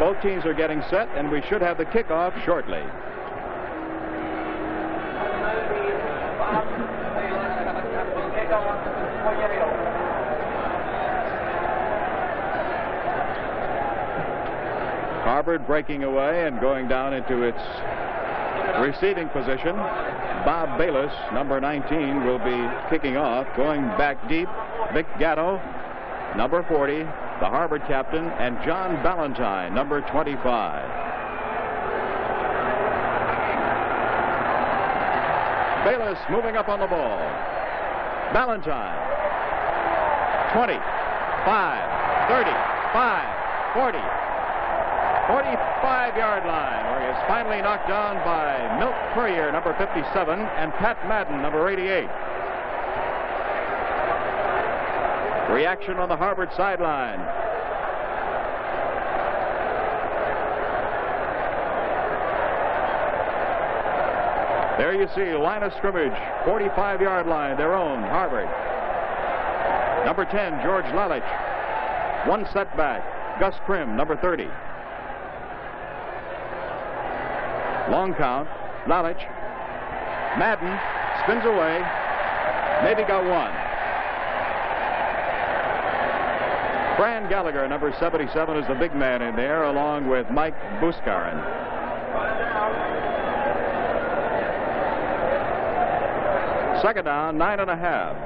Both teams are getting set, and we should have the kickoff shortly. Harvard breaking away and going down into its receiving position. Bob Bayless, number 19, will be kicking off. Going back deep, Vic Gatto, number 40, the Harvard captain, and John Ballantyne, number 25. Bayless moving up on the ball. Ballantyne, 20, 5, 30, 5, 40. 45-yard line, where he is finally knocked down by Milt Currier, number 57, and Pat Madden, number 88. Reaction on the Harvard sideline. There you see line of scrimmage, 45-yard line, their own, Harvard. Number 10, George Lalich. One setback, Gus Krim, number 30. Long count, Lalich. Madden spins away, maybe got one. Fran Gallagher, number 77, is the big man in there, along with Mike Buskarin. Second down, 9.5.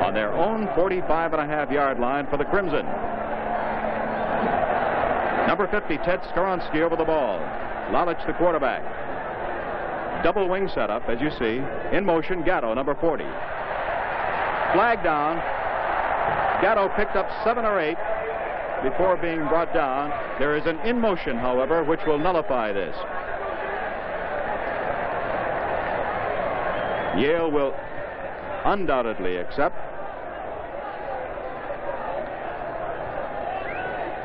On their own 45.5-yard line for the Crimson. Number 50, Ted Skoronsky over the ball. Lalich, the quarterback. Double wing setup, as you see. In motion, Gatto, number 40. Flag down. Gatto picked up 7 or 8 before being brought down. There is an in motion, however, which will nullify this. Yale will undoubtedly accept.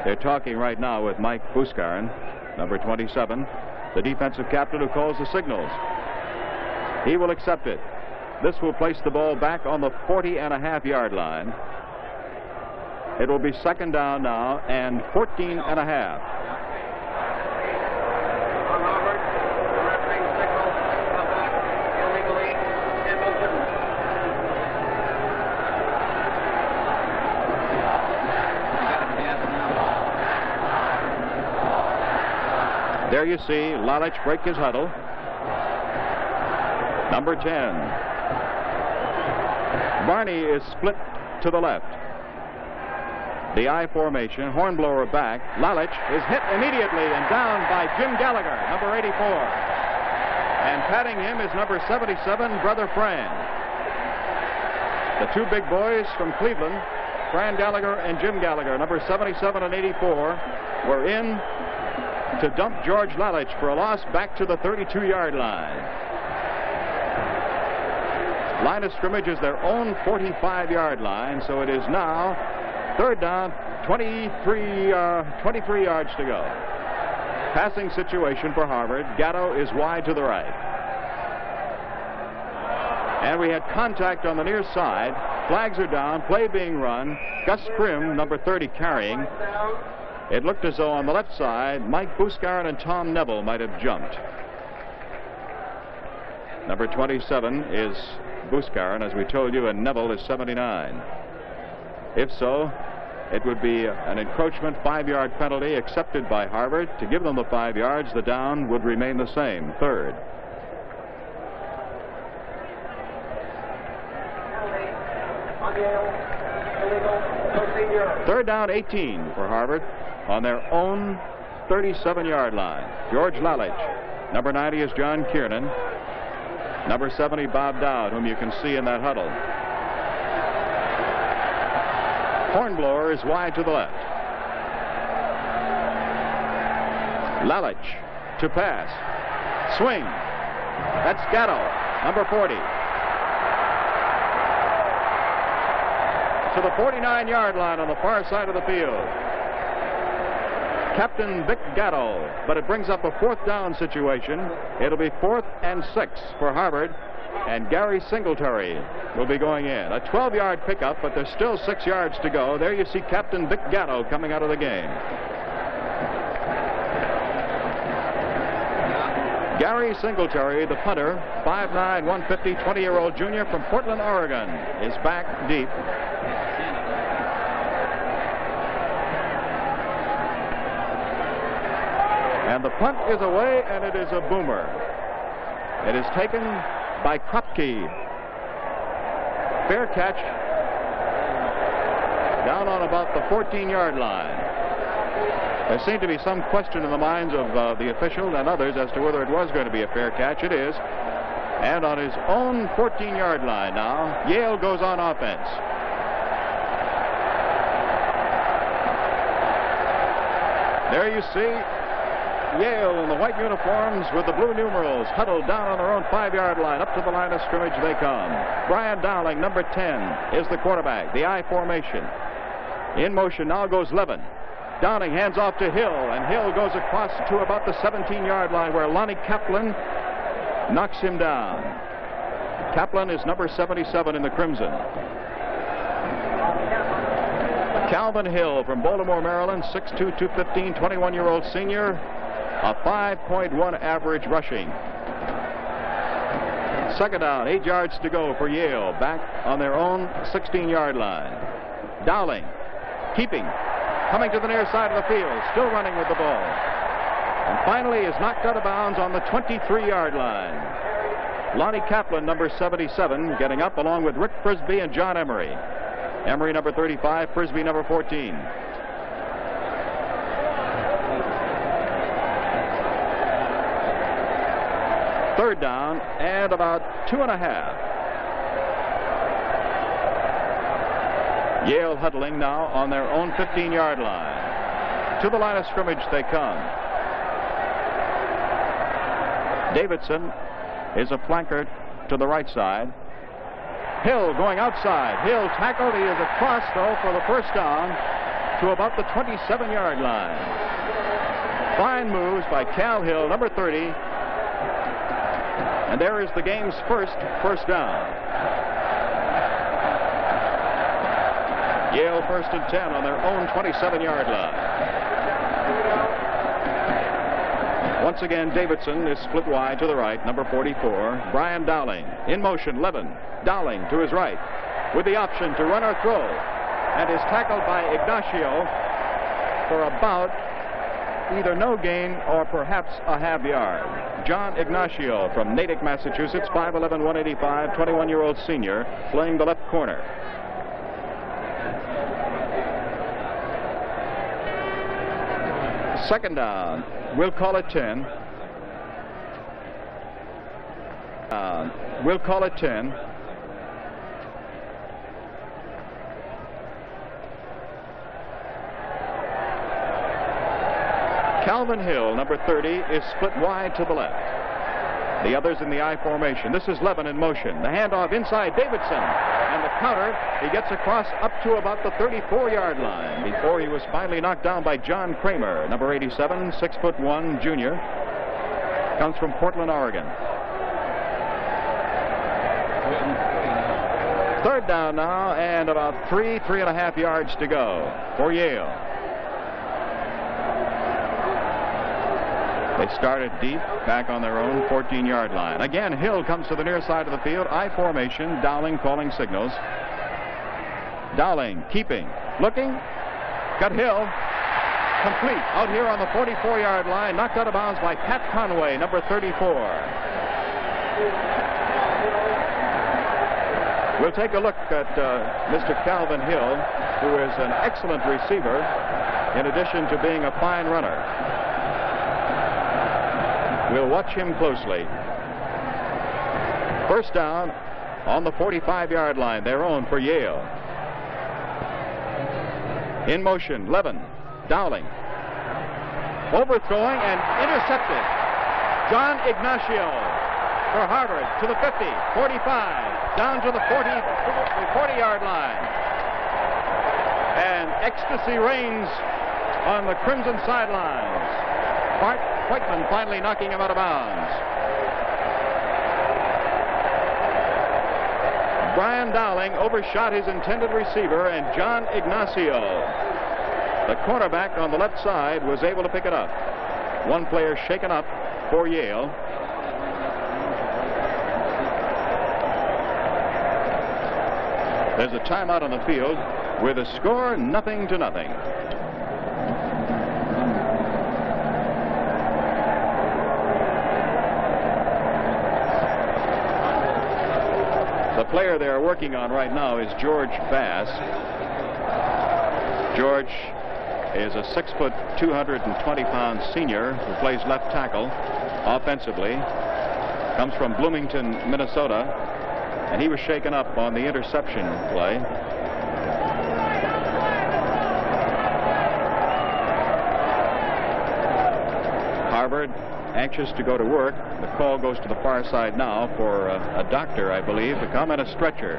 They're talking right now with Mike Buskarin, number 27, the defensive captain who calls the signals. He will accept it. This will place the ball back on the 40.5-yard line. It will be second down now and 14.5. There you see Lalich break his huddle. Number 10. Barney is split to the left. The I formation, Hornblower back. Lalich is hit immediately and down by Jim Gallagher, number 84. And patting him is number 77, Brother Fran. The two big boys from Cleveland, Fran Gallagher and Jim Gallagher, number 77 and 84, were in to dump George Lalich for a loss back to the 32-yard line. Line of scrimmage is their own 45-yard line, so it is now third down, 23 yards to go. Passing situation for Harvard. Gatto is wide to the right. And we had contact on the near side. Flags are down, play being run. Gus Krim, number 30, carrying. It looked as though on the left side, Mike Buskarin and Tom Neville might have jumped. Number 27 is Buskarin, as we told you, and Neville is 79. If so, it would be an encroachment 5-yard penalty accepted by Harvard. To give them the 5 yards, the down would remain the same, third. Third down, 18 for Harvard on their own 37-yard line. George Lalich. Number 90 is John Kiernan. Number 70, Bob Dowd, whom you can see in that huddle. Hornblower is wide to the left. Lalich to pass. Swing. That's Gatto, number 40. To the 49-yard line on the far side of the field. Captain Vic Gatto, but it brings up a fourth down situation. It'll be 4th and 6 for Harvard and Gary Singletary will be going in. A 12-yard pickup, but there's still 6 yards to go. There you see Captain Vic Gatto coming out of the game. Gary Singletary, the punter, 5'9", 150, 20-year-old junior from Portland, Oregon, is back deep. And the punt is away, and it is a boomer. It is taken by Kropke. Fair catch down on about the 14-yard line. There seemed to be some question in the minds of the official and others as to whether it was going to be a fair catch. It is. And on his own 14-yard line now, Yale goes on offense. There you see Yale in the white uniforms with the blue numerals huddled down on their own 5-yard line. Up to the line of scrimmage they come. Brian Dowling, number 10, is the quarterback. The I formation. In motion now goes Levin. Downing hands off to Hill, and Hill goes across to about the 17-yard line where Lonnie Kaplan knocks him down. Kaplan is number 77 in the Crimson. Calvin Hill from Baltimore, Maryland, 6'2", 215, 21-year-old senior, a 5.1 average rushing. Second down, 8 yards to go for Yale, back on their own 16-yard line. Dowling, keeping, coming to the near side of the field, still running with the ball. And finally is knocked out of bounds on the 23-yard line. Lonnie Kaplan, number 77, getting up along with Rick Frisbee and John Emery. Emery, number 35, Frisbee, number 14. Third down and about 2.5. Yale huddling now on their own 15-yard line. To the line of scrimmage they come. Davidson is a flanker to the right side. Hill going outside. Hill tackled. He is across, though, for the first down to about the 27-yard line. Fine moves by Cal Hill, number 30. And there is the game's first down. Yale 1st and 10 on their own 27-yard line. Once again, Davidson is split wide to the right, number 44. Brian Dowling in motion. Levin. Dowling to his right with the option to run or throw, and is tackled by Ignacio for about either no gain or perhaps a half yard. John Ignacio from Natick, Massachusetts, 5'11", 185, 21-year-old senior, playing the left corner. Second down. We'll call it 10. We'll call it 10. Calvin Hill, number 30, is split wide to the left. The others in the I formation. This is Levin in motion. The handoff inside Davidson. And the counter, he gets across up to about the 34-yard line before he was finally knocked down by John Kramer, number 87, 6'1", junior. Comes from Portland, Oregon. Third down now, and about 3.5 yards to go for Yale. They started deep, back on their own 14-yard line. Again, Hill comes to the near side of the field. I formation. Dowling calling signals. Dowling keeping, looking, got Hill. Complete out here on the 44-yard line. Knocked out of bounds by Pat Conway, number 34. We'll take a look at Mr. Calvin Hill, who is an excellent receiver in addition to being a fine runner. We'll watch him closely. First down on the 45-yard line, their own for Yale. In motion, Levin, Dowling. Overthrowing and intercepted. John Ignacio for Harvard to the 50, 45, down to the 40-yard line. And ecstasy reigns on the Crimson sidelines. Bart Whiteman finally knocking him out of bounds. Brian Dowling overshot his intended receiver, and John Ignacio, the cornerback on the left side, was able to pick it up. One player shaken up for Yale. There's a timeout on the field with a score 0-0. The player they are working on right now is George Bass. George is a 6 foot, 220-pound senior who plays left tackle offensively. Comes from Bloomington, Minnesota, and he was shaken up on the interception play. Harvard anxious to go to work. The call goes to the far side now for a doctor, I believe, to come in a stretcher.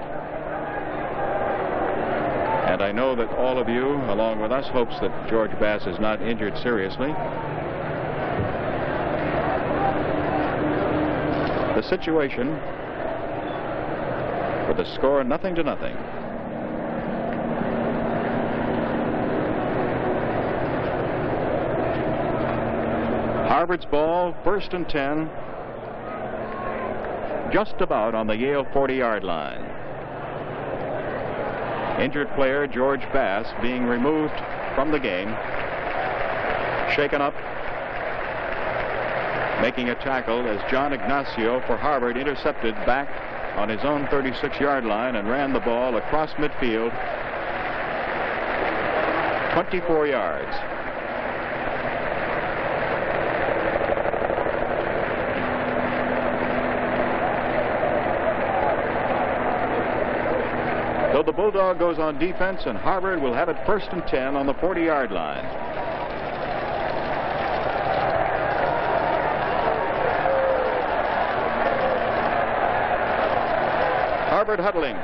And I know that all of you, along with us, hopes that George Bass is not injured seriously. The situation with the score 0-0. Harvard's ball, 1st and 10, just about on the Yale 40-yard line. Injured player George Bass being removed from the game. Shaken up. Making a tackle as John Ignacio for Harvard intercepted back on his own 36-yard line and ran the ball across midfield 24 yards. So the Bulldog goes on defense, and Harvard will have it 1st and 10 on the 40-yard line. Harvard huddling.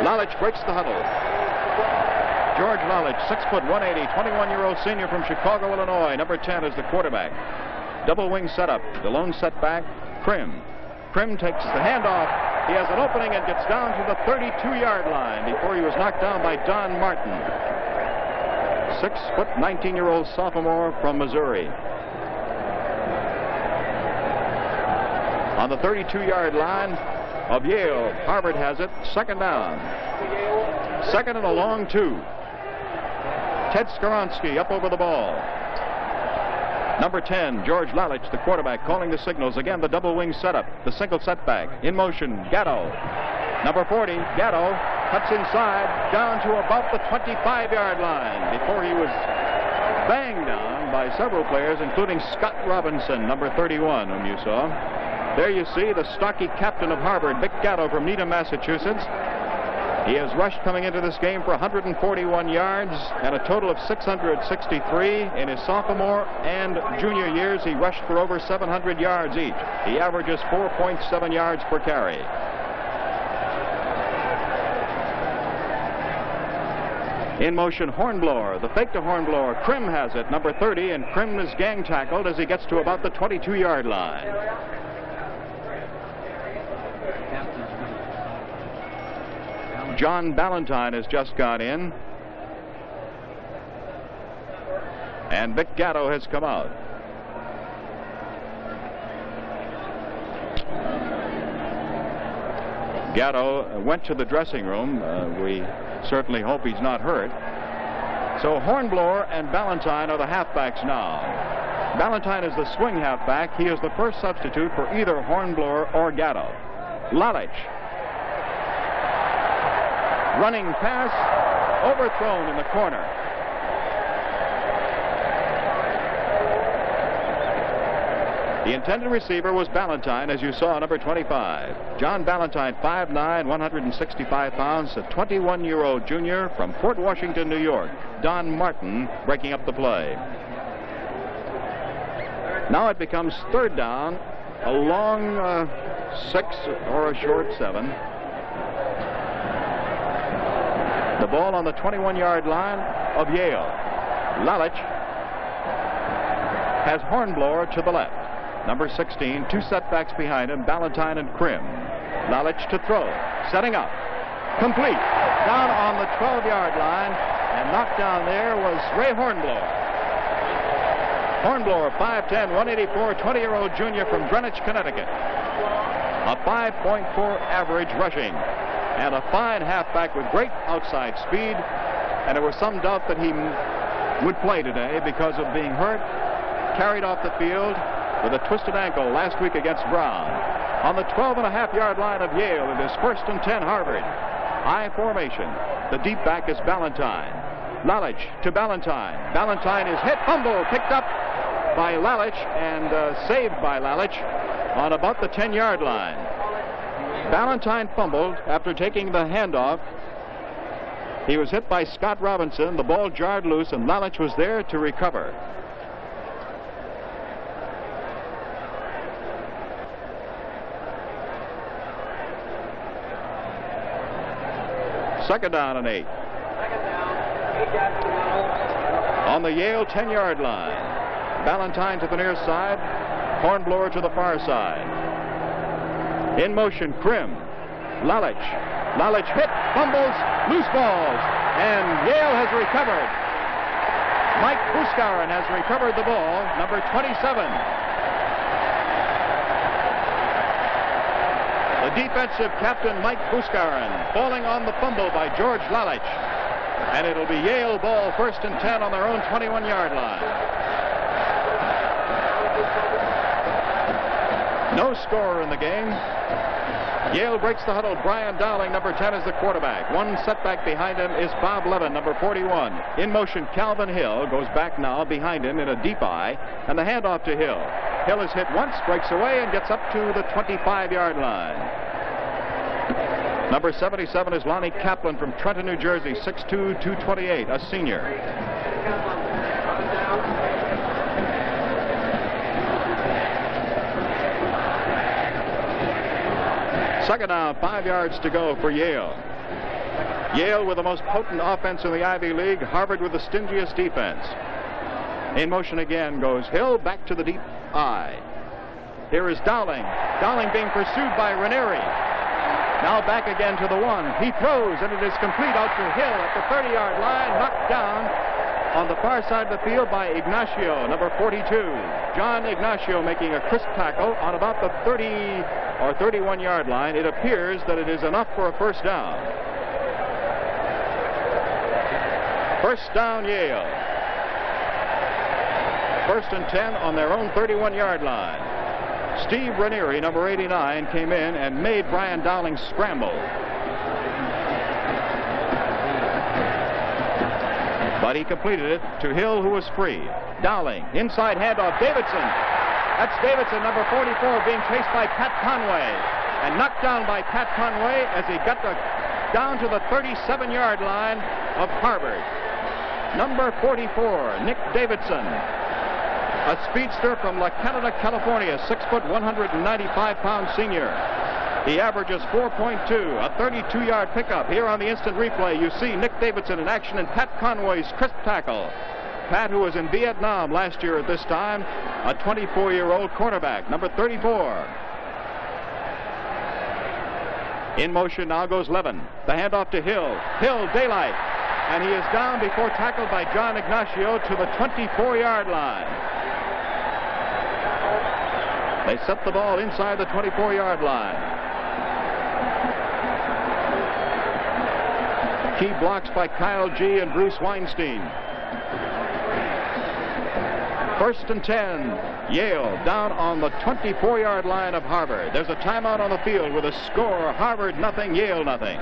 Lalich breaks the huddle. George Lalich, 6 foot 180, 21-year-old senior from Chicago, Illinois. Number 10 is the quarterback. Double wing setup. The lone setback, Krim. Krim takes the handoff. He has an opening and gets down to the 32-yard line before he was knocked down by Don Martin. 6 foot 19-year-old sophomore from Missouri. On the 32-yard line of Yale, Harvard has it, 2nd down. 2nd and a long 2. Ted Skoronsky up over the ball. Number 10, George Lalich, the quarterback, calling the signals. Again, the double wing setup, the single setback. In motion, Gatto. Number 40, Gatto, cuts inside, down to about the 25-yard line before he was banged down by several players, including Scott Robinson, number 31, whom you saw. There you see the stocky captain of Harvard, Vic Gatto from Needham, Massachusetts. He has rushed coming into this game for 141 yards and a total of 663. In his sophomore and junior years, he rushed for over 700 yards each. He averages 4.7 yards per carry. In motion, Hornblower, the fake to Hornblower. Krim has it, number 30, and Krim is gang tackled as he gets to about the 22-yard line. John Ballantyne has just got in, and Vic Gatto has come out. Gatto went to the dressing room. We certainly hope he's not hurt. So Hornblower and Ballantyne are the halfbacks now. Ballantyne is the swing halfback. He is the first substitute for either Hornblower or Gatto. Lalich. Running pass, overthrown in the corner. The intended receiver was Ballantyne, as you saw, number 25. John Ballantyne, 5'9", 165 pounds, a 21-year-old junior from Fort Washington, New York. Don Martin breaking up the play. Now it becomes 3rd down, a long 6 or a short 7. The ball on the 21-yard line of Yale. Lalich has Hornblower to the left. Number 16, 2 setbacks behind him, Ballantyne and Krim. Lalich to throw. Setting up. Complete. Down on the 12-yard line. And knocked down there was Ray Hornblower. Hornblower, 5'10", 184, 20-year-old junior from Greenwich, Connecticut. A 5.4 average rushing. And a fine halfback with great outside speed. And there was some doubt that he would play today because of being hurt. Carried off the field with a twisted ankle last week against Brown. On the 12.5-yard line of Yale, it is 1st and 10 Harvard. I formation. The deep back is Ballantyne. Lalich to Ballantyne. Ballantyne is hit. Fumble picked up by Lalich and saved by Lalich on about the 10-yard line. Ballantyne fumbled after taking the handoff. He was hit by Scott Robinson. The ball jarred loose, and Lalich was there to recover. Second down and 8. On the Yale 10-yard line. Ballantyne to the near side. Hornblower to the far side. In motion, Krim. Lalich. Lalich hit, fumbles, loose balls, and Yale has recovered. Mike Buskarin has recovered the ball, number 27. The defensive captain, Mike Buskarin, falling on the fumble by George Lalich. And it'll be Yale ball, 1st and 10 on their own 21-yard line. No scorer in the game. Yale breaks the huddle. Brian Dowling, number 10, is the quarterback. One setback behind him is Bob Levin, number 41. In motion, Calvin Hill goes back now behind him in a deep eye, and the handoff to Hill. Hill is hit once, breaks away, and gets up to the 25-yard line. Number 77 is Lonnie Kaplan from Trenton, New Jersey, 6'2", 228, a senior. Second down, 5 yards to go for Yale. Yale with the most potent offense in the Ivy League. Harvard with the stingiest defense. In motion again goes Hill, back to the deep eye. Here is Dowling. Dowling being pursued by Ranieri. Now back again to the 1. He throws, and it is complete out to Hill at the 30-yard line. Knocked down on the far side of the field by Ignacio, number 42. John Ignacio making a crisp tackle on about the 30 or 31-yard line. It appears that it is enough for a first down. First down, Yale. 1st and 10 on their own 31-yard line. Steve Ranieri, number 89, came in and made Brian Dowling scramble. But he completed it to Hill, who was free. Dowling, inside handoff, Davidson. That's Davidson, number 44, being chased by Pat Conway. And knocked down by Pat Conway as he got down to the 37-yard line of Harvard. Number 44, Nick Davidson. A speedster from La Canada, California, 6 foot, 195-pound senior. He averages 4.2, a 32-yard pickup. Here on the instant replay, you see Nick Davidson in action in Pat Conway's crisp tackle. Pat, who was in Vietnam last year at this time, a 24-year-old cornerback, number 34. In motion now goes Levin. The handoff to Hill. Hill, daylight. And he is down before tackled by John Ignacio to the 24-yard line. They set the ball inside the 24-yard line. Key blocks by Kyle G. and Bruce Weinstein. 1st and 10. Yale down on the 24-yard line of Harvard. There's a timeout on the field with a score: Harvard nothing, Yale nothing.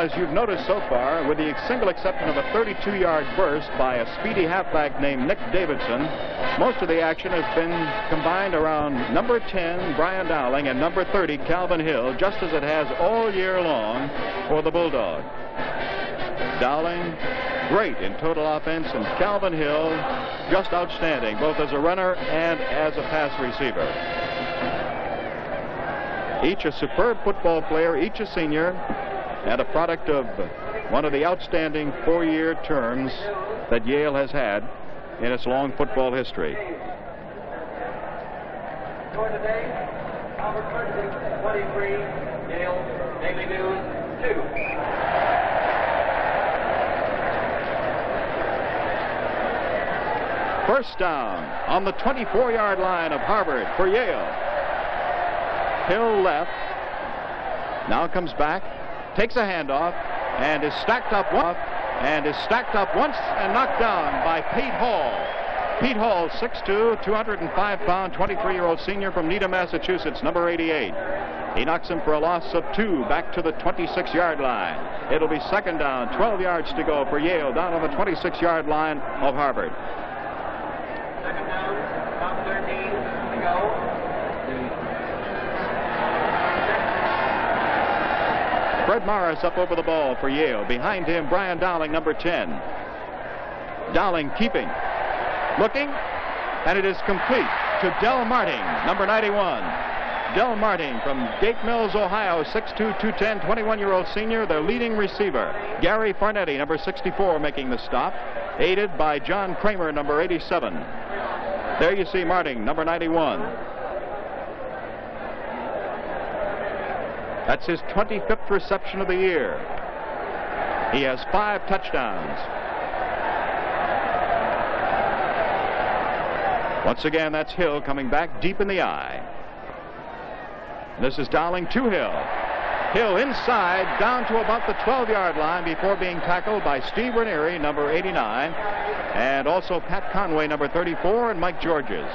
As you've noticed so far, with the single exception of a 32-yard burst by a speedy halfback named Nick Davidson, most of the action has been combined around number 10, Brian Dowling, and number 30, Calvin Hill, just as it has all year long for the Bulldog. Dowling, great in total offense, and Calvin Hill, just outstanding, both as a runner and as a pass receiver. Each a superb football player, each a senior. and a product of one of the outstanding 4-year terms that Yale has had in its long football history. For today, Albert 23, Yale, Daily News 2. First down on the 24-yard line of Harvard for Yale. Hill left. Now comes back, takes a handoff, and is stacked up once and knocked down by Pete Hall. Pete Hall, 6'2", 205-pound, 23-year-old senior from Needham, Massachusetts, number 88. He knocks him for a loss of 2 back to the 26-yard line. It'll be second down, 12 yards to go for Yale, down on the 26-yard line of Harvard. Second down, top 13 to go. Fred Morris up over the ball for Yale. Behind him, Brian Dowling, number 10. Dowling keeping. Looking, and it is complete to Del Marting, number 91. Del Marting from Gate Mills, Ohio, 6'2", 210, 21-year-old senior, their leading receiver. Gary Farnetti, number 64, making the stop, aided by John Kramer, number 87. There you see Marting, number 91. That's his 25th reception of the year. He has 5 touchdowns. Once again, that's Hill coming back deep in the eye. This is Dowling to Hill. Hill inside, down to about the 12-yard line before being tackled by Steve Ranieri, number 89, and also Pat Conway, number 34, and Mike Georges.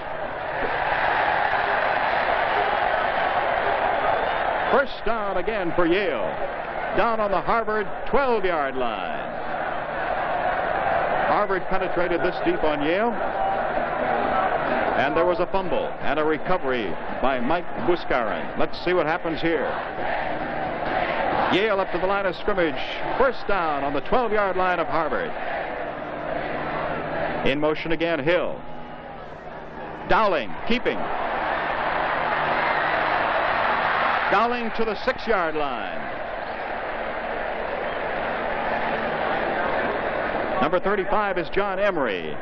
First down again for Yale, down on the Harvard 12-yard line. Harvard penetrated this deep on Yale, and there was a fumble and a recovery by Mike Buscarin. Let's see what happens here. Yale up to the line of scrimmage. First down on the 12-yard line of Harvard. In motion again, Hill. Dowling keeping. Dowling to the 6-yard line. Number 35 is John Emery.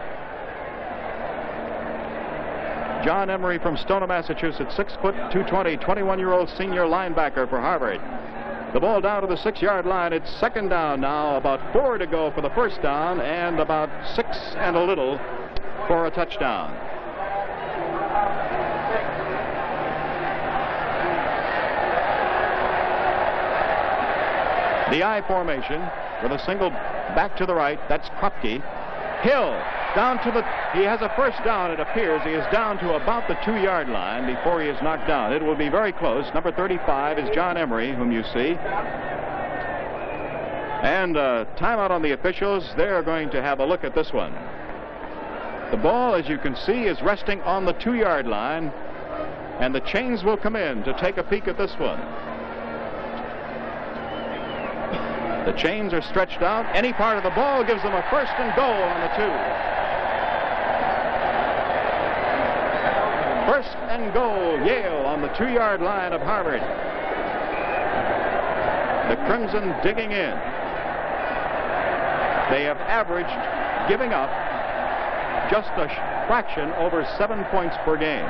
John Emery from Stoneham, Massachusetts, 6', 220, 21-year-old senior linebacker for Harvard. The ball down to the 6-yard line. It's second down now, about 4 to go for the first down, and about 6 and a little for a touchdown. The I formation with a single back to the right. That's Krupke. Hill down to the, he has a first down, it appears. He is down to about the 2-yard line before he is knocked down. It will be very close. Number 35 is John Emery, whom you see. And timeout on the officials. They're going to have a look at this one. The ball, as you can see, is resting on the 2-yard line, and the chains will come in to take a peek at this one. The chains are stretched out. Any part of the ball gives them a first and goal on the 2. First and goal, Yale on the 2-yard line of Harvard. The Crimson digging in. They have averaged, giving up, just a fraction over 7 points per game.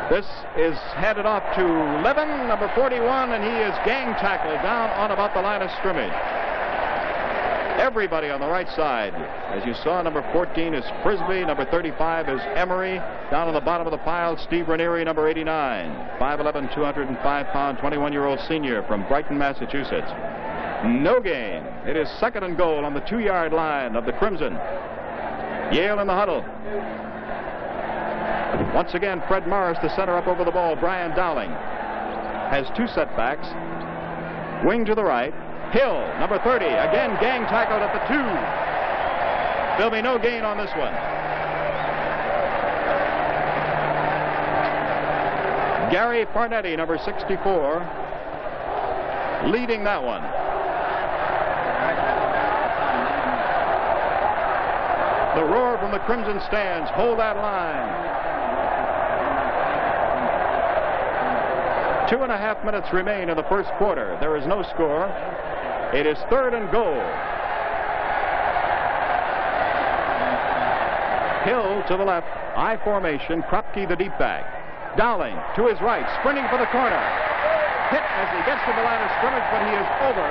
This is handed off to Levin, number 41, and he is gang tackled down on about the line of scrimmage. Everybody on the right side. As you saw, number 14 is Frisbee, number 35 is Emery. Down on the bottom of the pile, Steve Ranieri, number 89. 5'11", 205-pound, 21-year-old senior from Brighton, Massachusetts. No gain. It is second and goal on the 2-yard line of the Crimson. Yale in the huddle. Once again, Fred Morris, the center, up over the ball. Brian Dowling has 2 setbacks. Wing to the right. Hill, number 30, again gang tackled at the 2. There'll be no gain on this one. Gary Farnetti, number 64, leading that one. The roar from the Crimson stands. Hold that line. 2.5 minutes remain in the first quarter. There is no score. It is 3rd and goal. Hill to the left, I formation, Kropke the deep back. Dowling to his right, sprinting for the corner. Hit as he gets to the line of scrimmage, but he is over.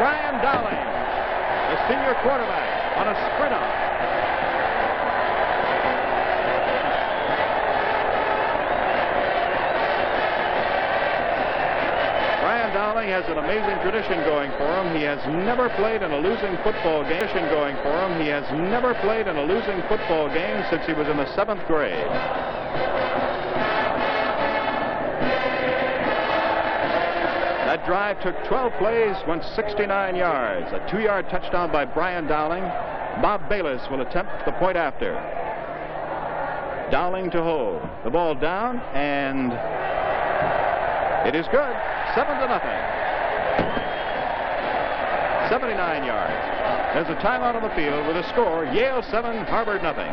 Brian Dowling, the senior quarterback, on a sprint out. Brian Dowling has an amazing tradition going for him. He has never played in a losing football game. He has never played in a losing football game since he was in the 7th grade. That drive took 12 plays, went 69 yards. A 2-yard touchdown by Brian Dowling. Bob Bayless will attempt the point after. Dowling to hold. The ball down, and it is good. 7-0. 79 yards. There's a timeout on the field with a score, Yale 7, Harvard nothing.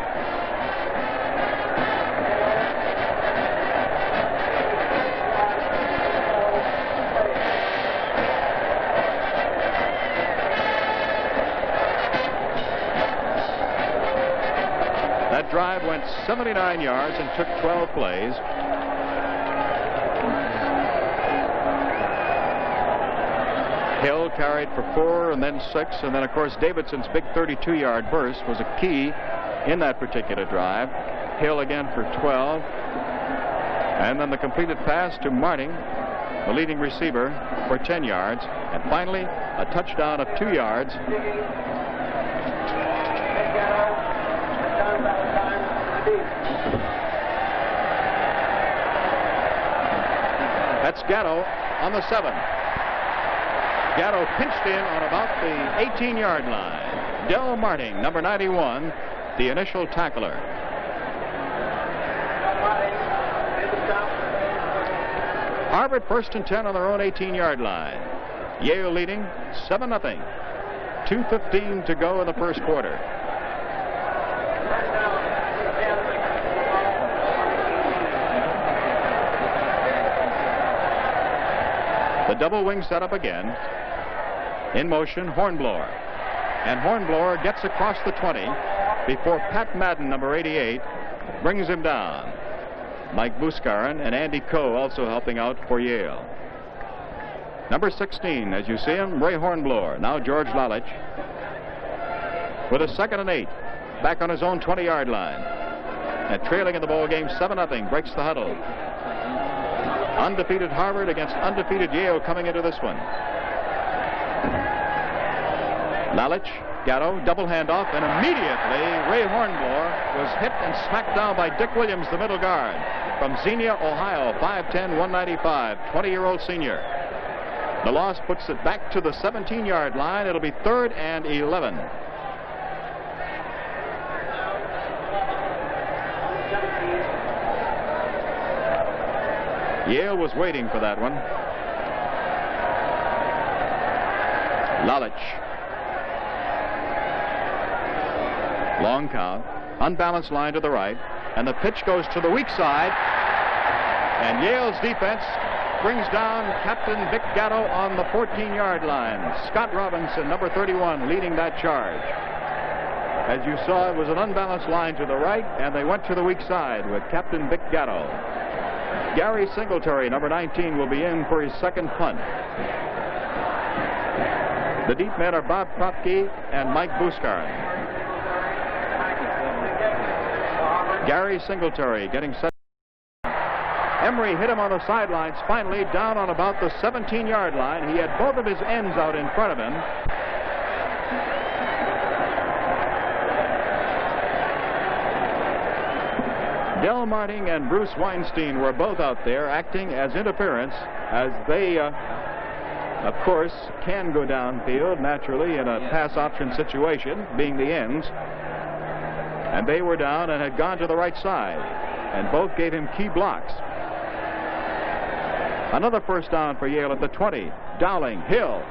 That drive went 79 yards and took 12 plays. Hill carried for 4 and then 6, and then of course Davidson's big 32-yard burst was a key in that particular drive. Hill again for 12, and then the completed pass to Marting, the leading receiver, for 10 yards, and finally a touchdown of 2 yards. That's Gatto on the 7. Gatto pinched in on about the 18-yard line. Del Marting, number 91, the initial tackler. Harvard 1st and 10 on their own 18-yard line. Yale leading 7-0. 2:15 to go in the first quarter. The double wing set up again. In motion, Hornblower. And Hornblower gets across the 20 before Pat Madden, number 88, brings him down. Mike Buscarin and Andy Coe also helping out for Yale. Number 16, as you see him, Ray Hornblower. Now George Lalich with a 2nd and 8, back on his own 20-yard line. And trailing in the ball game 7-0, breaks the huddle. Undefeated Harvard against undefeated Yale coming into this one. Lalich, Gatto, double handoff, and immediately Ray Hornblower was hit and smacked down by Dick Williams, the middle guard, from Xenia, Ohio, 5'10", 195, 20-year-old senior. The loss puts it back to the 17-yard line. It'll be 3rd and 11. Yale was waiting for that one. Lalich. Long count. Unbalanced line to the right. And the pitch goes to the weak side. And Yale's defense brings down Captain Vic Gatto on the 14-yard line. Scott Robinson, number 31, leading that charge. As you saw, it was an unbalanced line to the right, and they went to the weak side with Captain Vic Gatto. Gary Singletary, number 19, will be in for his 2nd punt. The deep men are Bob Kropke and Mike Buscarin. Gary Singletary getting set. Emery hit him on the sidelines, finally down on about the 17-yard line. He had both of his ends out in front of him. Del Marting and Bruce Weinstein were both out there acting as interference, as they, of course, can go downfield naturally in a pass option situation, being the ends. And they were down and had gone to the right side, and both gave him key blocks. Another first down for Yale at the 20. Dowling, Hill.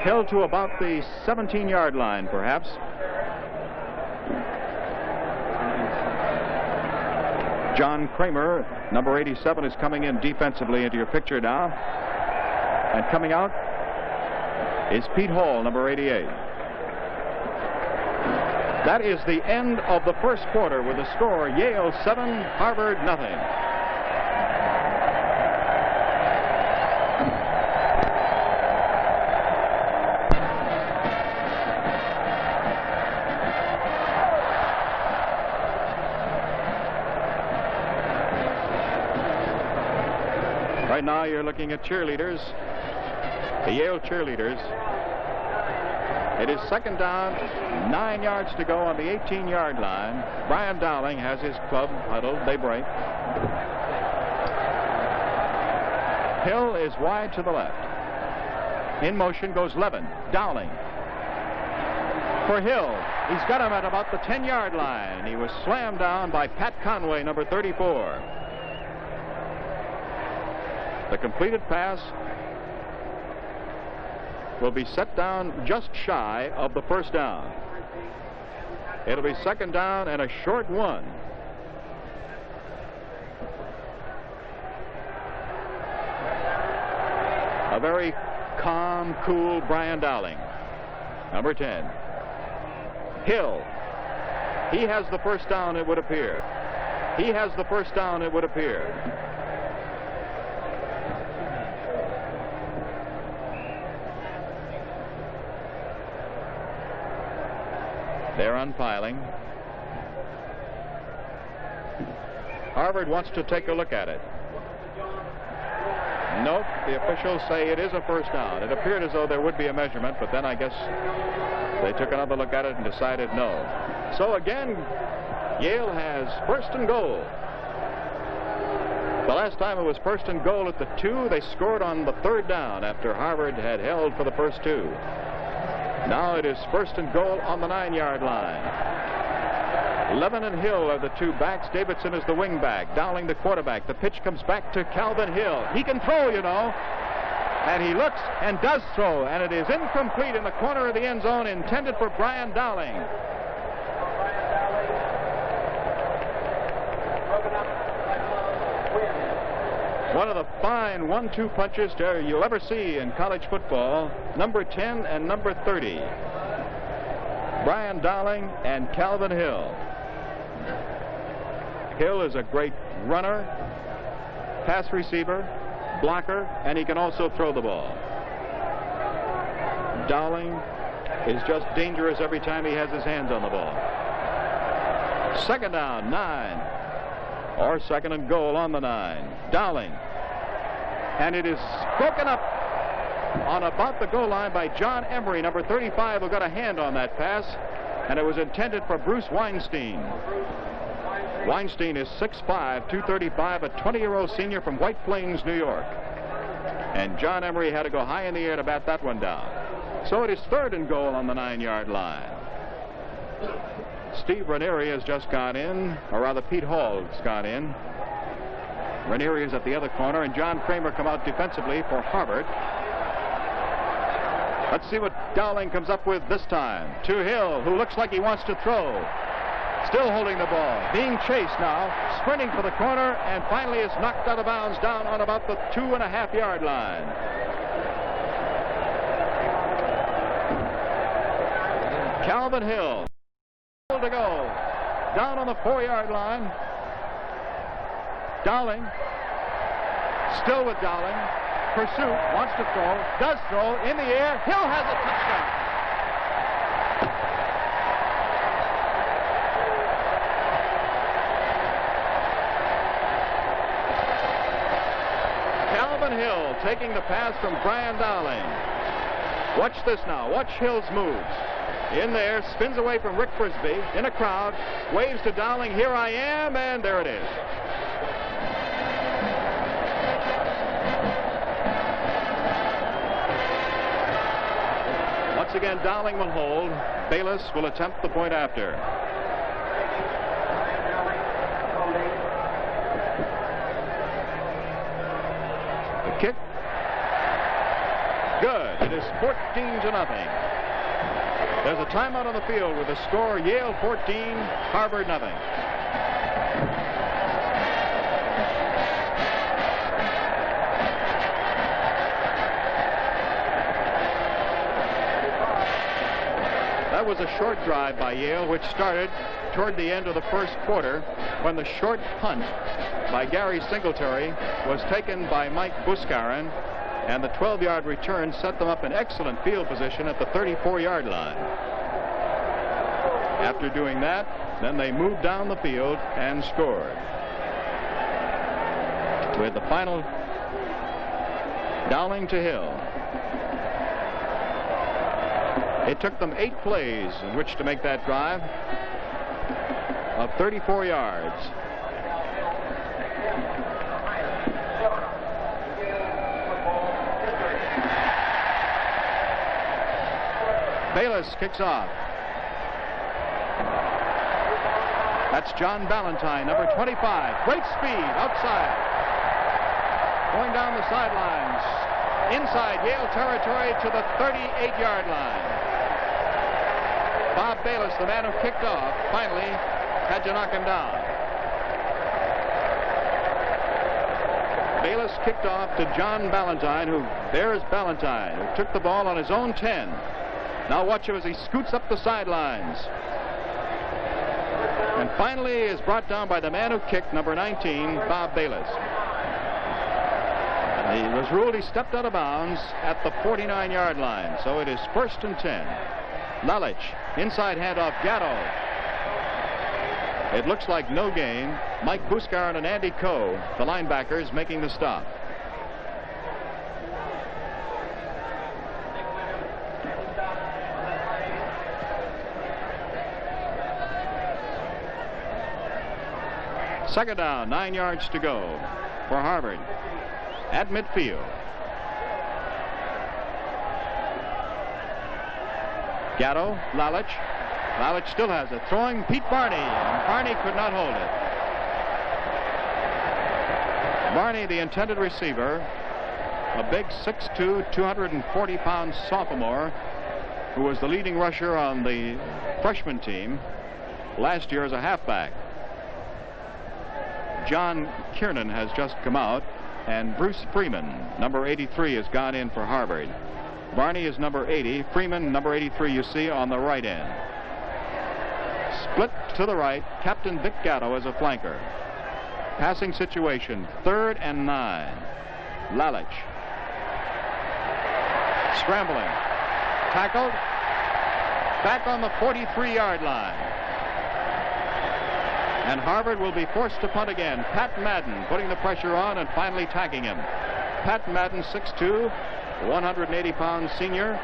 Hill to about the 17-yard line, perhaps. John Kramer, number 87, is coming in defensively into your picture now. And coming out is Pete Hall, number 88. That is the end of the first quarter with the score Yale 7, Harvard nothing. Right now you're looking at cheerleaders, the Yale cheerleaders. It is second down, 9 yards to go on the 18-yard line. Brian Dowling has his club huddled. They break. Hill is wide to the left. In motion goes Levin. Dowling. For Hill. He's got him at about the 10-yard line. He was slammed down by Pat Conway, number 34. The completed pass will be set down just shy of the first down. It'll be second down and a short one. A very calm, cool Brian Dowling, number 10. Hill. He has the first down, it would appear. He has the first down, it would appear. They're unpiling. Harvard wants to take a look at it. Nope, the officials say it is a first down. It appeared as though there would be a measurement, but then I guess they took another look at it and decided no. So again, Yale has first and goal. The last time it was first and goal at the 2. They scored on the third down after Harvard had held for the first 2. Now it is first and goal on the 9-yard line. Levin and Hill are the two backs. Davidson is the wing back. Dowling the quarterback. The pitch comes back to Calvin Hill. He can throw, you know. And he looks and does throw. And it is incomplete in the corner of the end zone, intended for Brian Dowling. One of the fine 1-2 punches you'll ever see in college football. Number 10 and number 30. Brian Dowling and Calvin Hill. Hill is a great runner, pass receiver, blocker, and he can also throw the ball. Dowling is just dangerous every time he has his hands on the ball. Second down, 9. Or second and goal on the 9. Dowling. And it is broken up on about the goal line by John Emery, number 35, who got a hand on that pass. And it was intended for Bruce Weinstein. Weinstein is 6'5", 235, a 20-year-old senior from White Plains, New York. And John Emery had to go high in the air to bat that one down. So it is third and goal on the 9-yard line. Steve Ranieri has just gone in, or rather Pete Hall has gone in. Ranieri is at the other corner, and John Kramer come out defensively for Harvard. Let's see what Dowling comes up with this time. To Hill, who looks like he wants to throw. Still holding the ball. Being chased now. Sprinting for the corner, and finally is knocked out of bounds down on about the 2.5-yard line. Calvin Hill. To go. Down on the 4-yard line. Dowling. Still with Dowling. Pursuit. Wants to throw. Does throw. In the air. Hill has a touchdown. Calvin Hill taking the pass from Brian Dowling. Watch this now. Watch Hill's moves. In there, spins away from Rick Frisbee, in a crowd, waves to Dowling, here I am, and there it is. Once again, Dowling will hold. Bayless will attempt the point after. The kick. Good. It is 14-0. There's a timeout on the field with the score Yale 14, Harvard nothing. That was a short drive by Yale, which started toward the end of the first quarter when the short punt by Gary Singletary was taken by Mike Buscarin, and the 12-yard return set them up in excellent field position at the 34-yard line. After doing that, then they moved down the field and scored. With the final Dowling to Hill. It took them 8 plays in which to make that drive of 34 yards. Bayless kicks off. That's John Ballantyne, number 25. Great speed outside. Going down the sidelines. Inside Yale territory to the 38-yard line. Bob Bayless, the man who kicked off, finally had to knock him down. Bayless kicked off to John Ballantyne, there's Ballantyne, who took the ball on his own 10. Now watch him as he scoots up the sidelines. And finally is brought down by the man who kicked, number 19, Bob Bayless. And he was ruled he stepped out of bounds at the 49-yard line. So it is 1st and 10. Lalich, inside handoff, Gatto. It looks like no gain. Mike Buscarin and Andy Coe, the linebackers, making the stop. Second down, 9 yards to go for Harvard at midfield. Gatto, Lalich. Lalich still has it. Throwing Pete Barney. And Barney could not hold it. Barney, the intended receiver, a big 6'2", 240-pound sophomore who was the leading rusher on the freshman team last year as a halfback. John Kiernan has just come out, and Bruce Freeman, number 83, has gone in for Harvard. Barney is number 80. Freeman, number 83, you see on the right end. Split to the right. Captain Vic Gatto as a flanker. Passing situation, 3rd and 9. Lalich. Scrambling. Tackled. Back on the 43-yard line. And Harvard will be forced to punt again. Pat Madden putting the pressure on and finally tagging him. Pat Madden, 6'2", 180-pound senior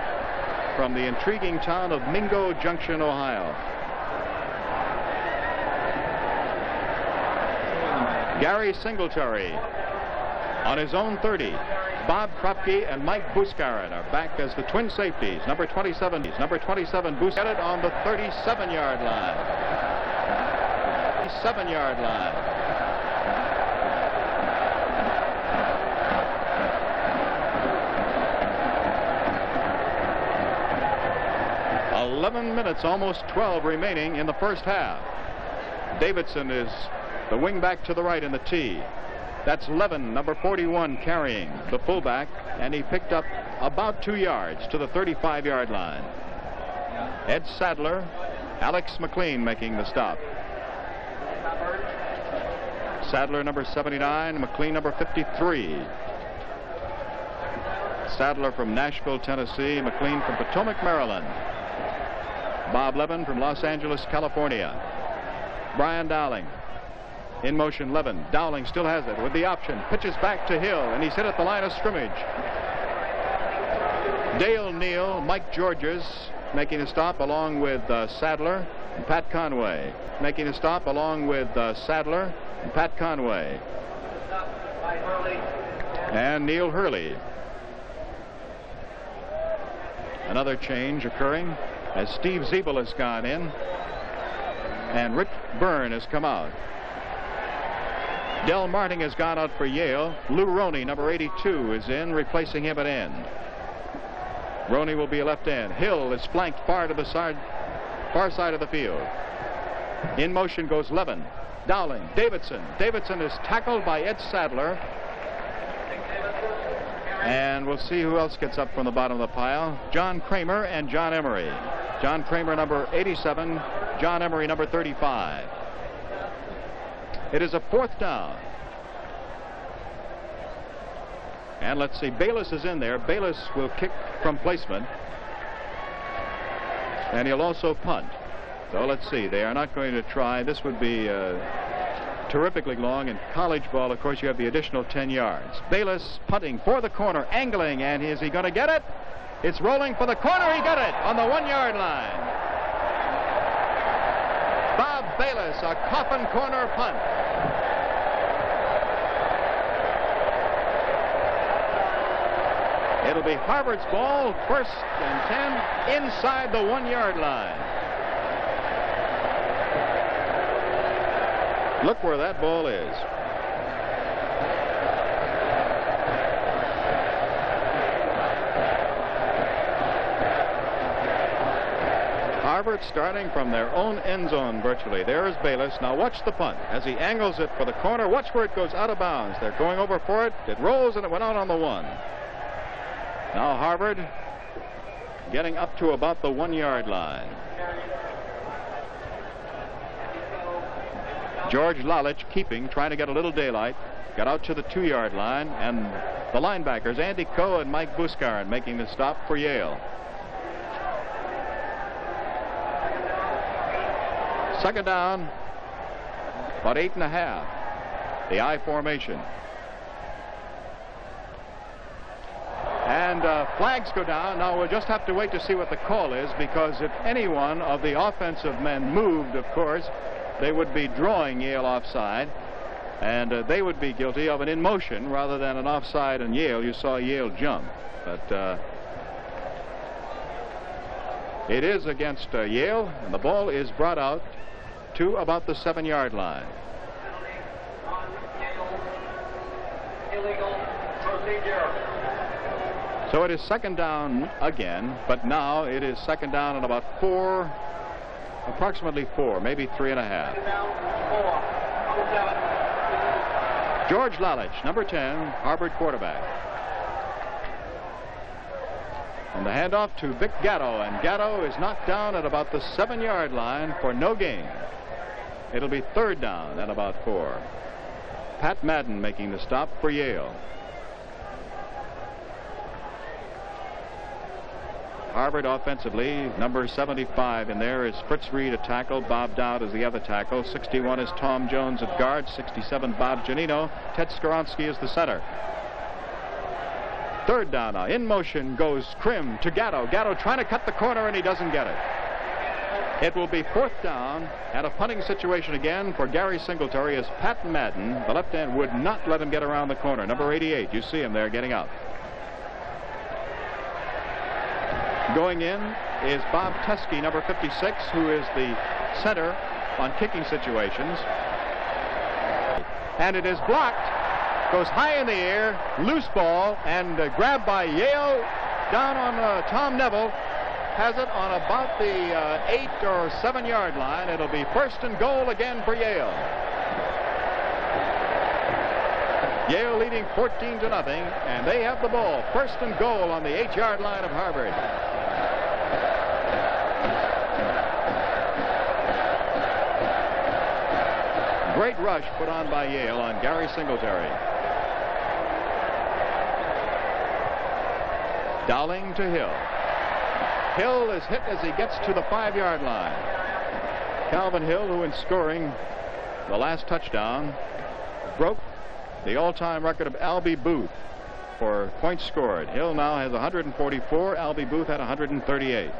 from the intriguing town of Mingo Junction, Ohio. Gary Singletary on his own 30. Bob Krupke and Mike Buscarin are back as the twin safeties. Number 27 Buscarin on the 37-yard line. 7-yard line. "11 minutes, almost 12 remaining in the first half." Davidson is the wingback to the right in the T. That's Levin, number 41, carrying the fullback, and he picked up about 2 yards to the 35-yard line. Ed Sadler, Alex McLean making the stop. Sadler, number 79, McLean, number 53. Sadler from Nashville, Tennessee, McLean from Potomac, Maryland. Bob Levin from Los Angeles, California. Brian Dowling. In motion, Levin. Dowling still has it with the option. Pitches back to Hill, and he's hit at the line of scrimmage. Dale Neal, Mike Georges making a stop along with Sadler and Pat Conway. Making a stop along with Sadler and Pat Conway. And Neil Hurley. Another change occurring as Steve Zeeble has gone in and Rick Byrne has come out. Del Marting has gone out for Yale. Lou Roney, number 82, is in, replacing him at end. Roney will be a left end. Hill is flanked far to the far side of the field. In motion goes Levin. Dowling. Davidson. Davidson is tackled by Ed Sadler. And we'll see who else gets up from the bottom of the pile. John Kramer and John Emery. John Kramer, number 87. John Emery, number 35. It is a 4th down. And let's see, Bayless is in there. Bayless will kick from placement. And he'll also punt. So let's see, they are not going to try. This would be terrifically long. In college ball, of course, you have the additional 10 yards. Bayless punting for the corner, angling, and is he going to get it? It's rolling for the corner. He got it on the 1-yard line. Bob Bayless, a coffin corner punt. It'll be Harvard's ball, 1st and 10, inside the 1-yard line. Look where that ball is. Harvard starting from their own end zone virtually. There's Bayless. Now watch the punt as he angles it for the corner. Watch where it goes out of bounds. They're going over for it. It rolls and it went out on the 1. Now Harvard getting up to about the 1-yard line. George Lalich keeping, trying to get a little daylight. Got out to the 2-yard line, and the linebackers, Andy Coe and Mike Buscarin, making the stop for Yale. 2nd down, about 8.5. The I formation. And flags go down. Now we'll just have to wait to see what the call is, because if any one of the offensive men moved, of course, they would be drawing Yale offside, and they would be guilty of an in motion rather than an offside in Yale. You saw Yale jump, but it is against Yale, and the ball is brought out to about the 7-yard line. Illegal procedure. So it is 2nd down again, but now it is 2nd down and about 4, approximately 4, maybe 3.5. George Lalich, number 10, Harvard quarterback. And the handoff to Vic Gatto, and Gatto is knocked down at about the 7-yard line for no gain. It'll be 3rd down and about 4. Pat Madden making the stop for Yale. Harvard offensively, number 75 in there is Fritz Reed at tackle. Bob Dowd is the other tackle. 61 is Tom Jones at guard. 67 Bob Janino. Ted Skoronsky is the center. 3rd down now. In motion goes Krim to Gatto. Gatto trying to cut the corner, and he doesn't get it. It will be 4th down and a punting situation again for Gary Singletary as Pat Madden, the left end, would not let him get around the corner. Number 88, you see him there getting out. Going in is Bob Teskey, number 56, who is the center on kicking situations. And it is blocked. Goes high in the air, loose ball, and grabbed by Yale down on Tom Neville. Has it on about the 8 or 7-yard line. It'll be 1st and goal again for Yale. Yale leading 14-0, and they have the ball. 1st and goal on the 8-yard line of Harvard. Great rush put on by Yale on Gary Singletary. Dowling to Hill. Hill is hit as he gets to the 5-yard line. Calvin Hill, who in scoring the last touchdown, broke the all-time record of Albie Booth for points scored. Hill now has 144. Albie Booth had 138.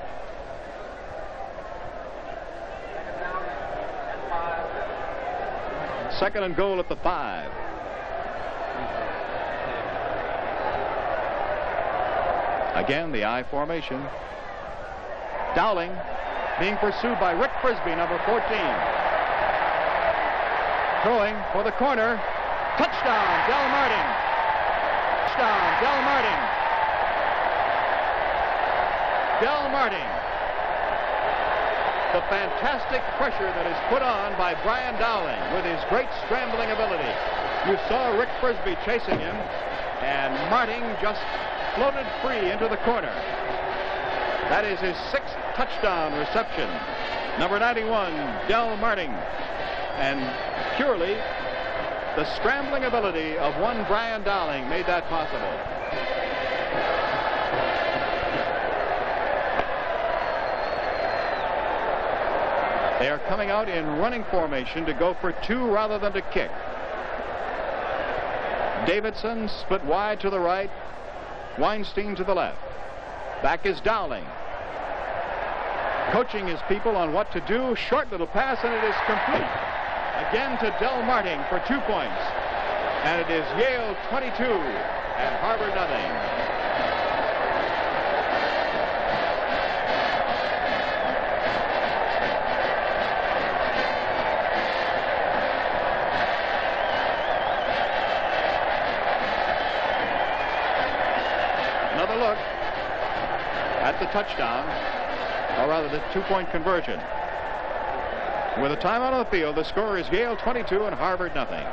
Second and goal at the 5. Again, the I formation. Dowling being pursued by Rick Frisbee, number 14. Throwing for the corner. Touchdown, Del Martin. Touchdown, Del Martin. Del Martin. The fantastic pressure that is put on by Brian Dowling with his great scrambling ability. You saw Rick Frisbee chasing him, and Martin just floated free into the corner. That is his 6th touchdown reception. Number 91, Del Marting. And purely the scrambling ability of one Brian Dowling made that possible. They are coming out in running formation to go for two rather than to kick. Davidson split wide to the right, Weinstein to the left. Back is Dowling, coaching his people on what to do. Short little pass, and it is complete. Again to Del Marting for 2 points. And it is Yale 22 and Harvard nothing. Another look at the touchdown, or rather the 2-point conversion. With a timeout on the field, the score is Yale 22 and Harvard nothing.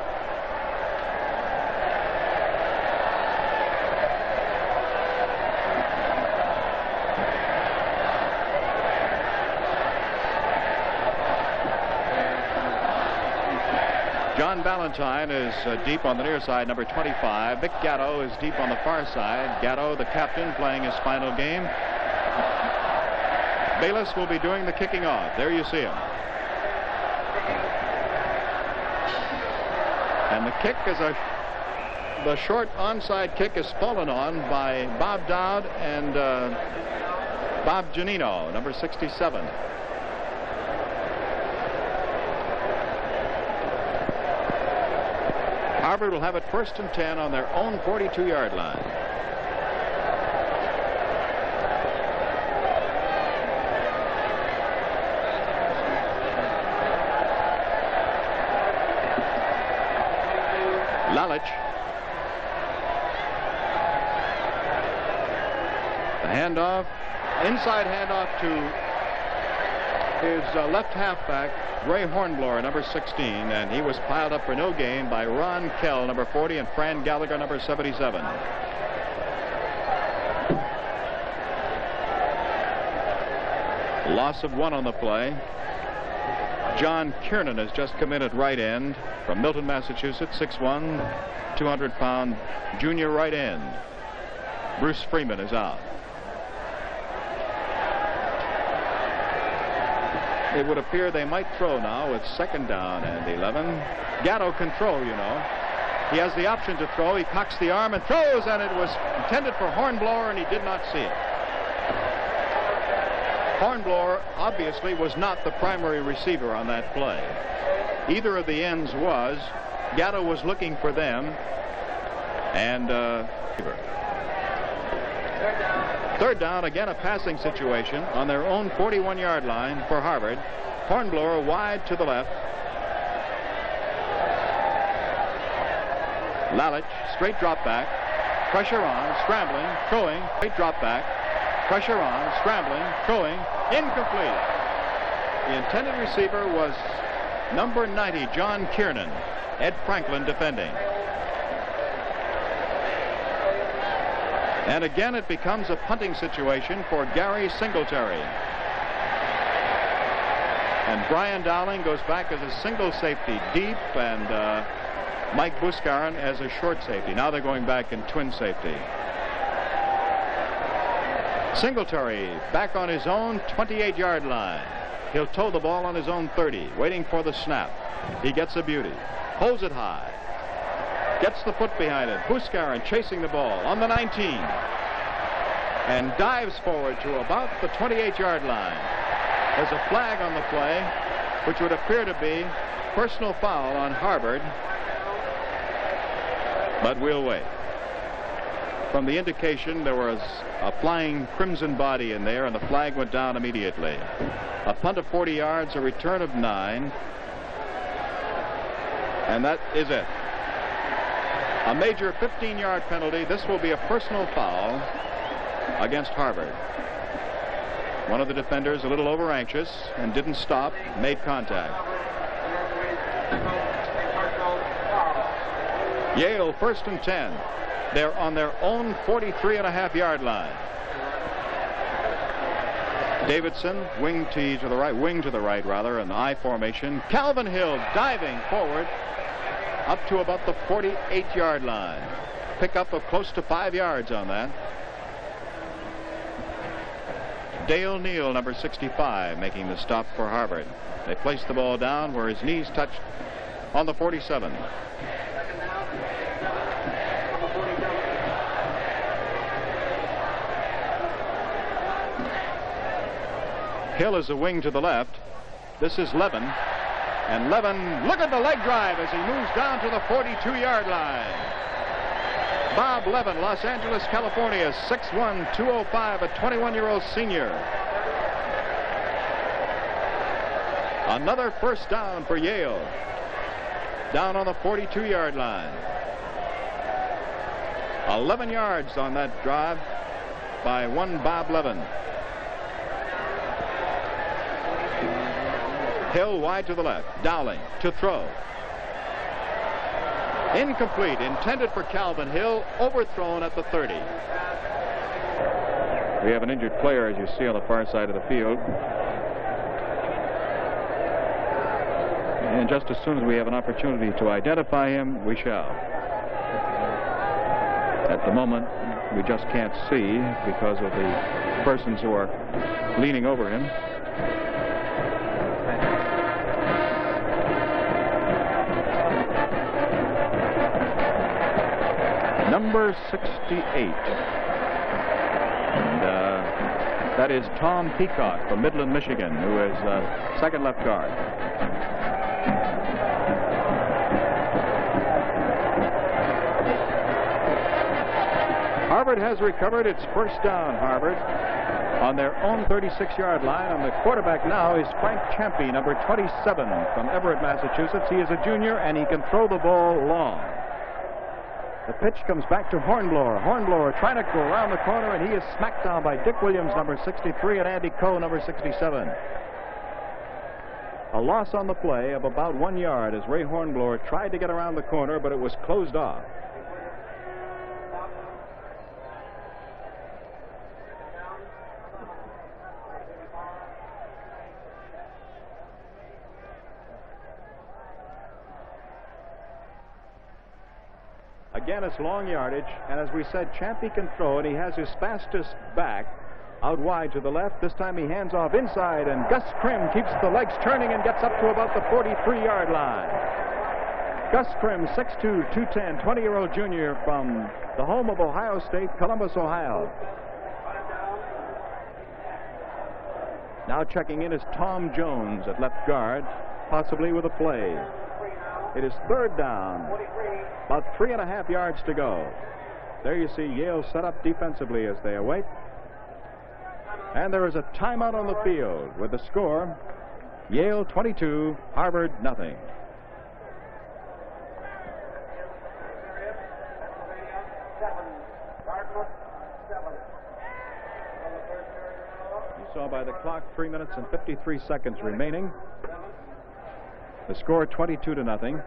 John Ballantyne is deep on the near side, number 25. Vic Gatto is deep on the far side. Gatto, the captain, playing his final game. Bayless will be doing the kicking off. There you see him. And the kick is the short onside kick is fallen on by Bob Dowd and Bob Giannino, number 67. Harvard will have it 1st and 10 on their own 42-yard line. Lalich. The handoff, inside handoff to his left halfback, Ray Hornblower, number 16, and he was piled up for no gain by Ron Kell, number 40, and Fran Gallagher, number 77. Loss of 1 on the play. John Kiernan has just come in at right end from Milton, Massachusetts, 6'1", 200-pound junior right end. Bruce Freeman is out. It would appear they might throw now with 2nd down and 11. Gatto can throw, you know. He has the option to throw. He cocks the arm and throws, and it was intended for Hornblower, and he did not see it. Hornblower obviously was not the primary receiver on that play. Either of the ends was. Gatto was looking for them, and 3rd down, again a passing situation on their own 41-yard line for Harvard. Hornblower wide to the left. Lalich, straight drop back. Pressure on, scrambling, throwing, straight drop back. Pressure on, scrambling, throwing, incomplete. The intended receiver was number 90, John Kiernan. Ed Franklin defending. And again, it becomes a punting situation for Gary Singletary. And Brian Dowling goes back as a single safety deep, and Mike Buscarin as a short safety. Now they're going back in twin safety. Singletary back on his own 28-yard line. He'll tow the ball on his own 30, waiting for the snap. He gets a beauty. Holds it high. Gets the foot behind it. Buscarin chasing the ball on the 19. And dives forward to about the 28-yard line. There's a flag on the play, which would appear to be personal foul on Harvard. But we'll wait. From the indication, there was a flying crimson body in there, and the flag went down immediately. A punt of 40 yards, a return of 9. And that is it. A major 15-yard penalty. This will be a personal foul against Harvard. One of the defenders, a little over-anxious, and didn't stop, made contact. Yale 1st and 10. They're on their own 43.5-yard line. Davidson, wing to the right, rather, an I formation. Calvin Hill diving forward up to about the 48-yard line. Pickup of close to 5 yards on that. Dale Neal, number 65, making the stop for Harvard. They placed the ball down where his knees touched on the 47. Hill is a wing to the left. This is Levin. And Levin, look at the leg drive as he moves down to the 42-yard line. Bob Levin, Los Angeles, California, 6'1", 205, a 21-year-old senior. Another first down for Yale. Down on the 42-yard line. 11 yards on that drive by one Bob Levin. Hill wide to the left. Dowling to throw. Incomplete. Intended for Calvin Hill. Overthrown at the 30. We have an injured player, as you see, on the far side of the field. And just as soon as we have an opportunity to identify him, we shall. At the moment, we just can't see because of the persons who are leaning over him. Number 68. And that is Tom Peacock from Midland, Michigan, who is second left guard. Harvard has recovered its first down, Harvard, on their own 36-yard line. And the quarterback now is Frank Champy, number 27, from Everett, Massachusetts. He is a junior, and he can throw the ball long. The pitch comes back to Hornblower. Hornblower trying to go around the corner, and he is smacked down by Dick Williams, number 63, and Andy Coe, number 67. A loss on the play of about 1 yard as Ray Hornblower tried to get around the corner, but it was closed off. Again, it's long yardage, and as we said, Champy can throw, and he has his fastest back out wide to the left. This time he hands off inside, and Gus Krim keeps the legs turning and gets up to about the 43-yard line. Gus Krim, 6'2", 210, 20-year-old junior from the home of Ohio State, Columbus, Ohio. Now checking in is Tom Jones at left guard, possibly with a play. It is third down, about 3.5 yards to go. There you see Yale set up defensively as they await. And there is a timeout on the field with the score, Yale 22, Harvard nothing. You saw by the clock 3 minutes and 53 seconds remaining. The score 22-0.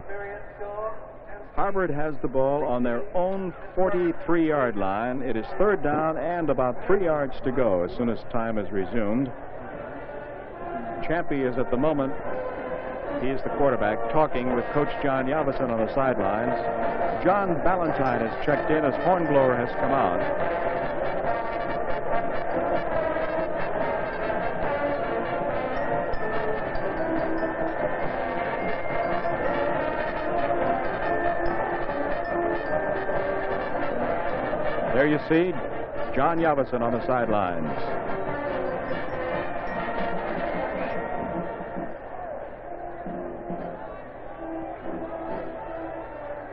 Harvard has the ball on their own 43-yard line. It is third down and about 3 yards to go as soon as time is resumed. Champy is at the moment, he is the quarterback, talking with Coach John Yavison on the sidelines. John Ballantyne has checked in as Hornblower has come out. There you see John Yavison on the sidelines.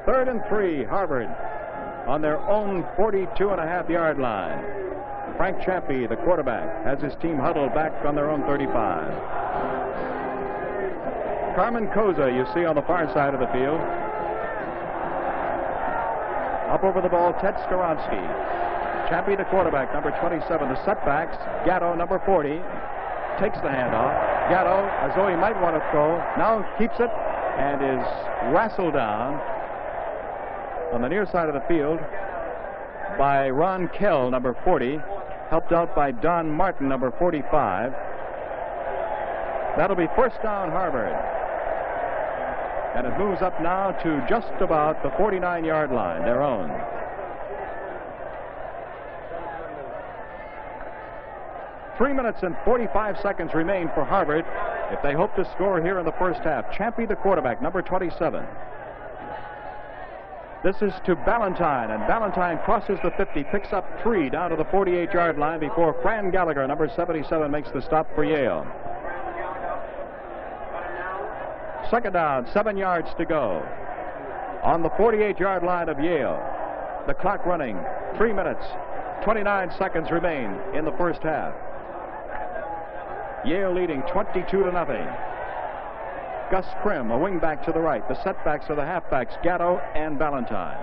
Third and 3, Harvard on their own 42.5-yard line. Frank Champy, the quarterback, has his team huddled back on their own 35. Carmen Koza, you see on the far side of the field. Up over the ball, Ted Skoronsky. Champy, the quarterback, number 27. The setbacks, Gatto, number 40, takes the handoff. Gatto, as though he might want to throw, now keeps it and is wrestled down on the near side of the field by Ron Kell, number 40. helped out by Don Martin, number 45. That'll be first down, Harvard. And it moves up now to just about the 49-yard line, their own. Three minutes and 45 seconds remain for Harvard if they hope to score here in the first half. Champy, the quarterback, number 27. This is to Ballantyne, and Ballantyne crosses the 50, picks up 3 down to the 48-yard line before Fran Gallagher, number 77, makes the stop for Yale. Second down, 7 yards to go. On the 48-yard line of Yale. The clock running. 3 minutes, 29 seconds remain in the first half. Yale leading 22-0. Gus Krim, a wingback to the right. The setbacks are the halfbacks, Gatto and Ballantyne.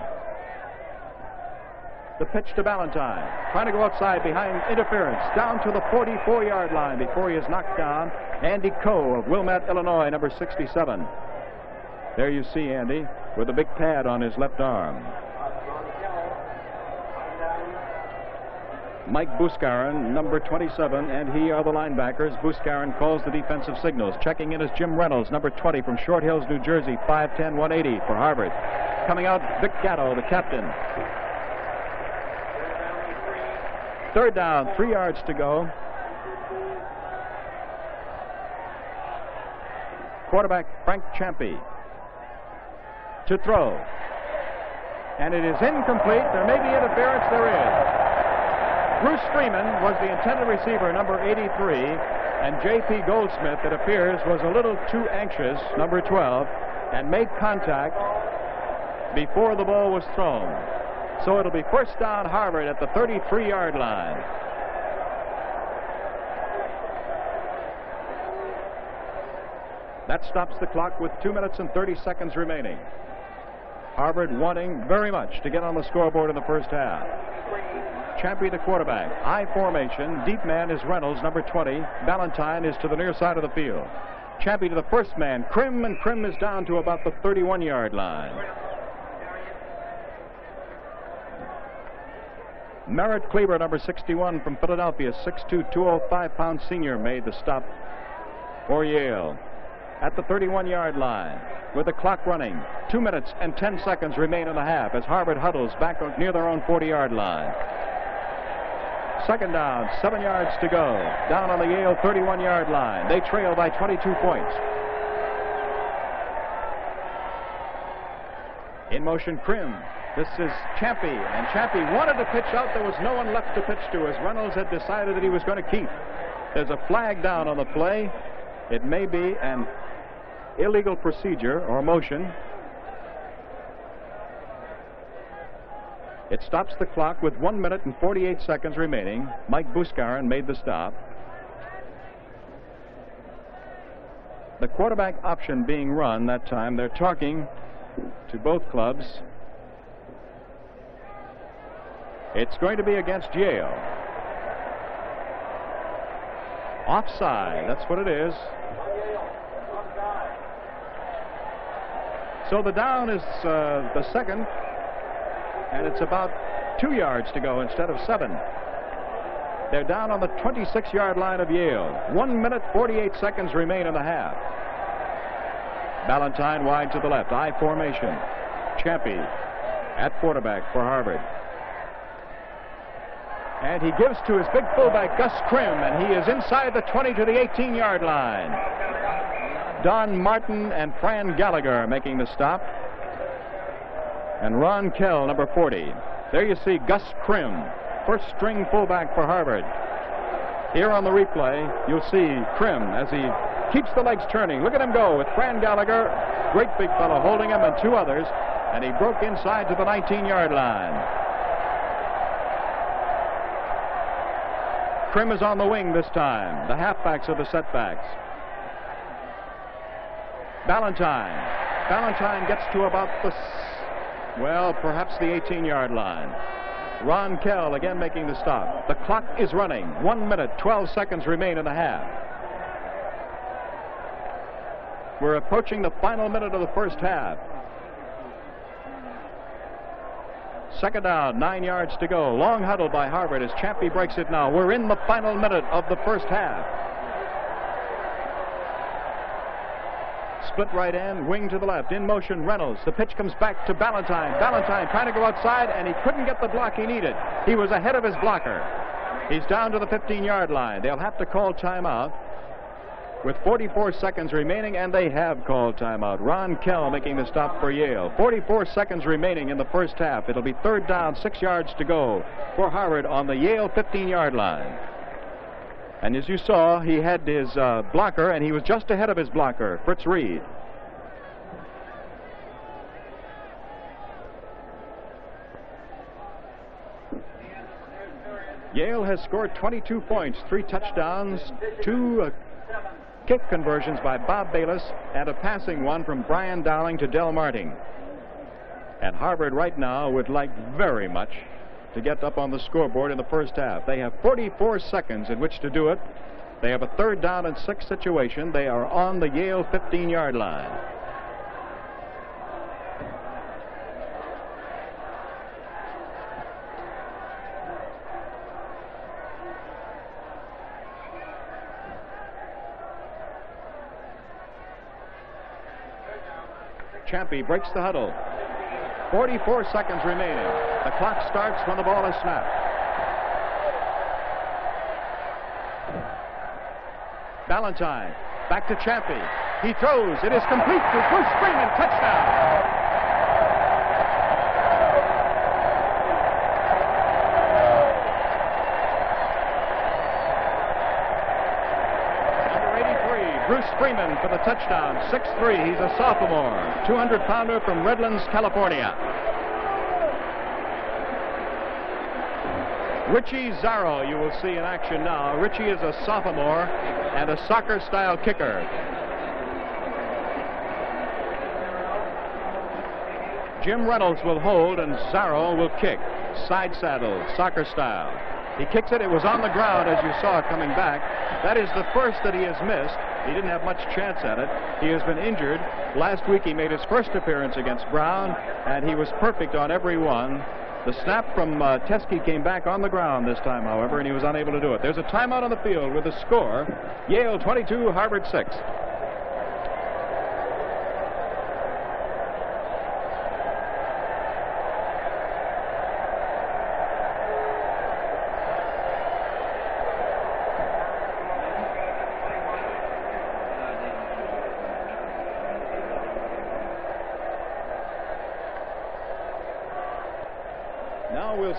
The pitch to Ballantyne, trying to go outside behind interference, down to the 44-yard line before he is knocked down. Andy Coe of Wilmette, Illinois, number 67. There you see Andy with a big pad on his left arm. Mike Buscarin, number 27, and he are the linebackers. Buscarin calls the defensive signals. Checking in is Jim Reynolds, number 20, from Short Hills, New Jersey, 5'10", 180 for Harvard. Coming out, Vic Gatto, the captain. Third down, 3 yards to go. Quarterback Frank Champy to throw. And it is incomplete. There may be interference. There is. Bruce Freeman was the intended receiver, number 83, and J.P. Goldsmith, it appears, was a little too anxious, number 12, and made contact before the ball was thrown. So it'll be first down, Harvard, at the 33-yard line. That stops the clock with 2 minutes and 30 seconds remaining. Harvard wanting very much to get on the scoreboard in the first half. Champy, the quarterback. I formation. Deep man is Reynolds, number 20. Ballantyne is to the near side of the field. Champy to the first man, Krim, and Krim is down to about the 31-yard line. Merritt Kleber, number 61, from Philadelphia, 6'2", 205-pound senior, made the stop for Yale at the 31-yard line with the clock running. 2 minutes and 10 seconds remain in the half as Harvard huddles back near their own 40-yard line. Second down, 7 yards to go. Down on the Yale 31-yard line. They trail by 22 points. In motion, Krim. This is Champy, and Champy wanted to pitch out. There was no one left to pitch to as Reynolds had decided that he was going to keep. There's a flag down on the play. It may be an illegal procedure or motion. It stops the clock with 1 minute and 48 seconds remaining. Mike Buscarin made the stop. The quarterback option being run that time. They're talking to both clubs. It's going to be against Yale. Offside, that's what it is. So the down is the second. And it's about 2 yards to go instead of 7. They're down on the 26-yard line of Yale. 1 minute, 48 seconds remain in the half. Ballantyne wide to the left. I formation. Champy at quarterback for Harvard. And he gives to his big fullback, Gus Krim, and he is inside the 20 to the 18-yard line. Don Martin and Fran Gallagher making the stop. And Ron Kell, number 40. There you see Gus Krim, first string fullback for Harvard. Here on the replay, you'll see Krim as he keeps the legs turning. Look at him go with Fran Gallagher, great big fellow holding him, and 2 others. And he broke inside to the 19-yard line. Krim is on the wing this time. The halfbacks are the setbacks. Ballantyne. Ballantyne gets to about the perhaps the 18-yard line. Ron Kell again making the stop. The clock is running. 1 minute, 12 seconds remain in the half. We're approaching the final minute of the first half. Second down, 9 yards to go. Long huddle by Harvard as Champy breaks it now. We're in the final minute of the first half. Split right end, wing to the left. In motion, Reynolds. The pitch comes back to Ballantyne. Ballantyne trying to go outside, and he couldn't get the block he needed. He was ahead of his blocker. He's down to the 15-yard line. They'll have to call timeout with 44 seconds remaining, and they have called timeout. Ron Kell making the stop for Yale. 44 seconds remaining in the first half. It'll be third down, 6 yards to go for Harvard on the Yale 15-yard line. And as you saw, he had his blocker, and he was just ahead of his blocker, Fritz Reed. Yale has scored 22 points, 3 touchdowns, 2 kick conversions by Bob Bayless, and a passing one from Brian Dowling to Del Marting. And Harvard right now would like very much to get up on the scoreboard in the first half. They have 44 seconds in which to do it. They have a third down and 6 situation. They are on the Yale 15-yard line. Champy breaks the huddle. 44 seconds remaining. The clock starts when the ball is snapped. Ballantyne back to Champy. He throws. It is complete to Bruce Freeman. Touchdown. Bruce Freeman for the touchdown, 6'3". He's a sophomore, 200-pounder from Redlands, California. Richie Zarrow, you will see in action now. Richie is a sophomore and a soccer-style kicker. Jim Reynolds will hold, and Zarrow will kick. Side saddle, soccer style. He kicks it. It was on the ground, as you saw coming back. That is the first that he has missed. He didn't have much chance at it. He has been injured. Last week he made his first appearance against Brown, and he was perfect on every one. The snap from Teskey came back on the ground this time, however, and he was unable to do it. There's a timeout on the field with the score, Yale 22, Harvard 6.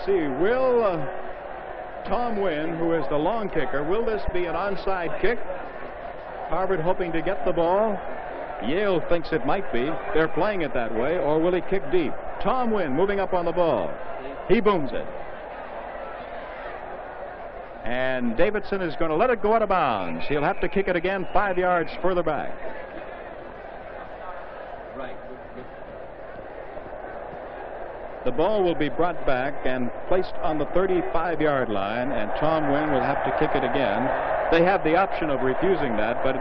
See, will Tom Nguyen, who is the long kicker, will this be an onside kick? Harvard hoping to get the ball. Yale thinks it might be. They're playing it that way. Or will he kick deep? Tom Nguyen moving up on the ball. He booms it. And Davidson is going to let it go out of bounds. He'll have to kick it again 5 yards further back. The ball will be brought back and placed on the 35-yard line, and Tom Nguyen will have to kick it again. They have the option of refusing that, but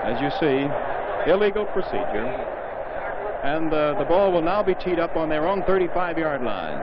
as you see, illegal procedure. And the ball will now be teed up on their own 35-yard line.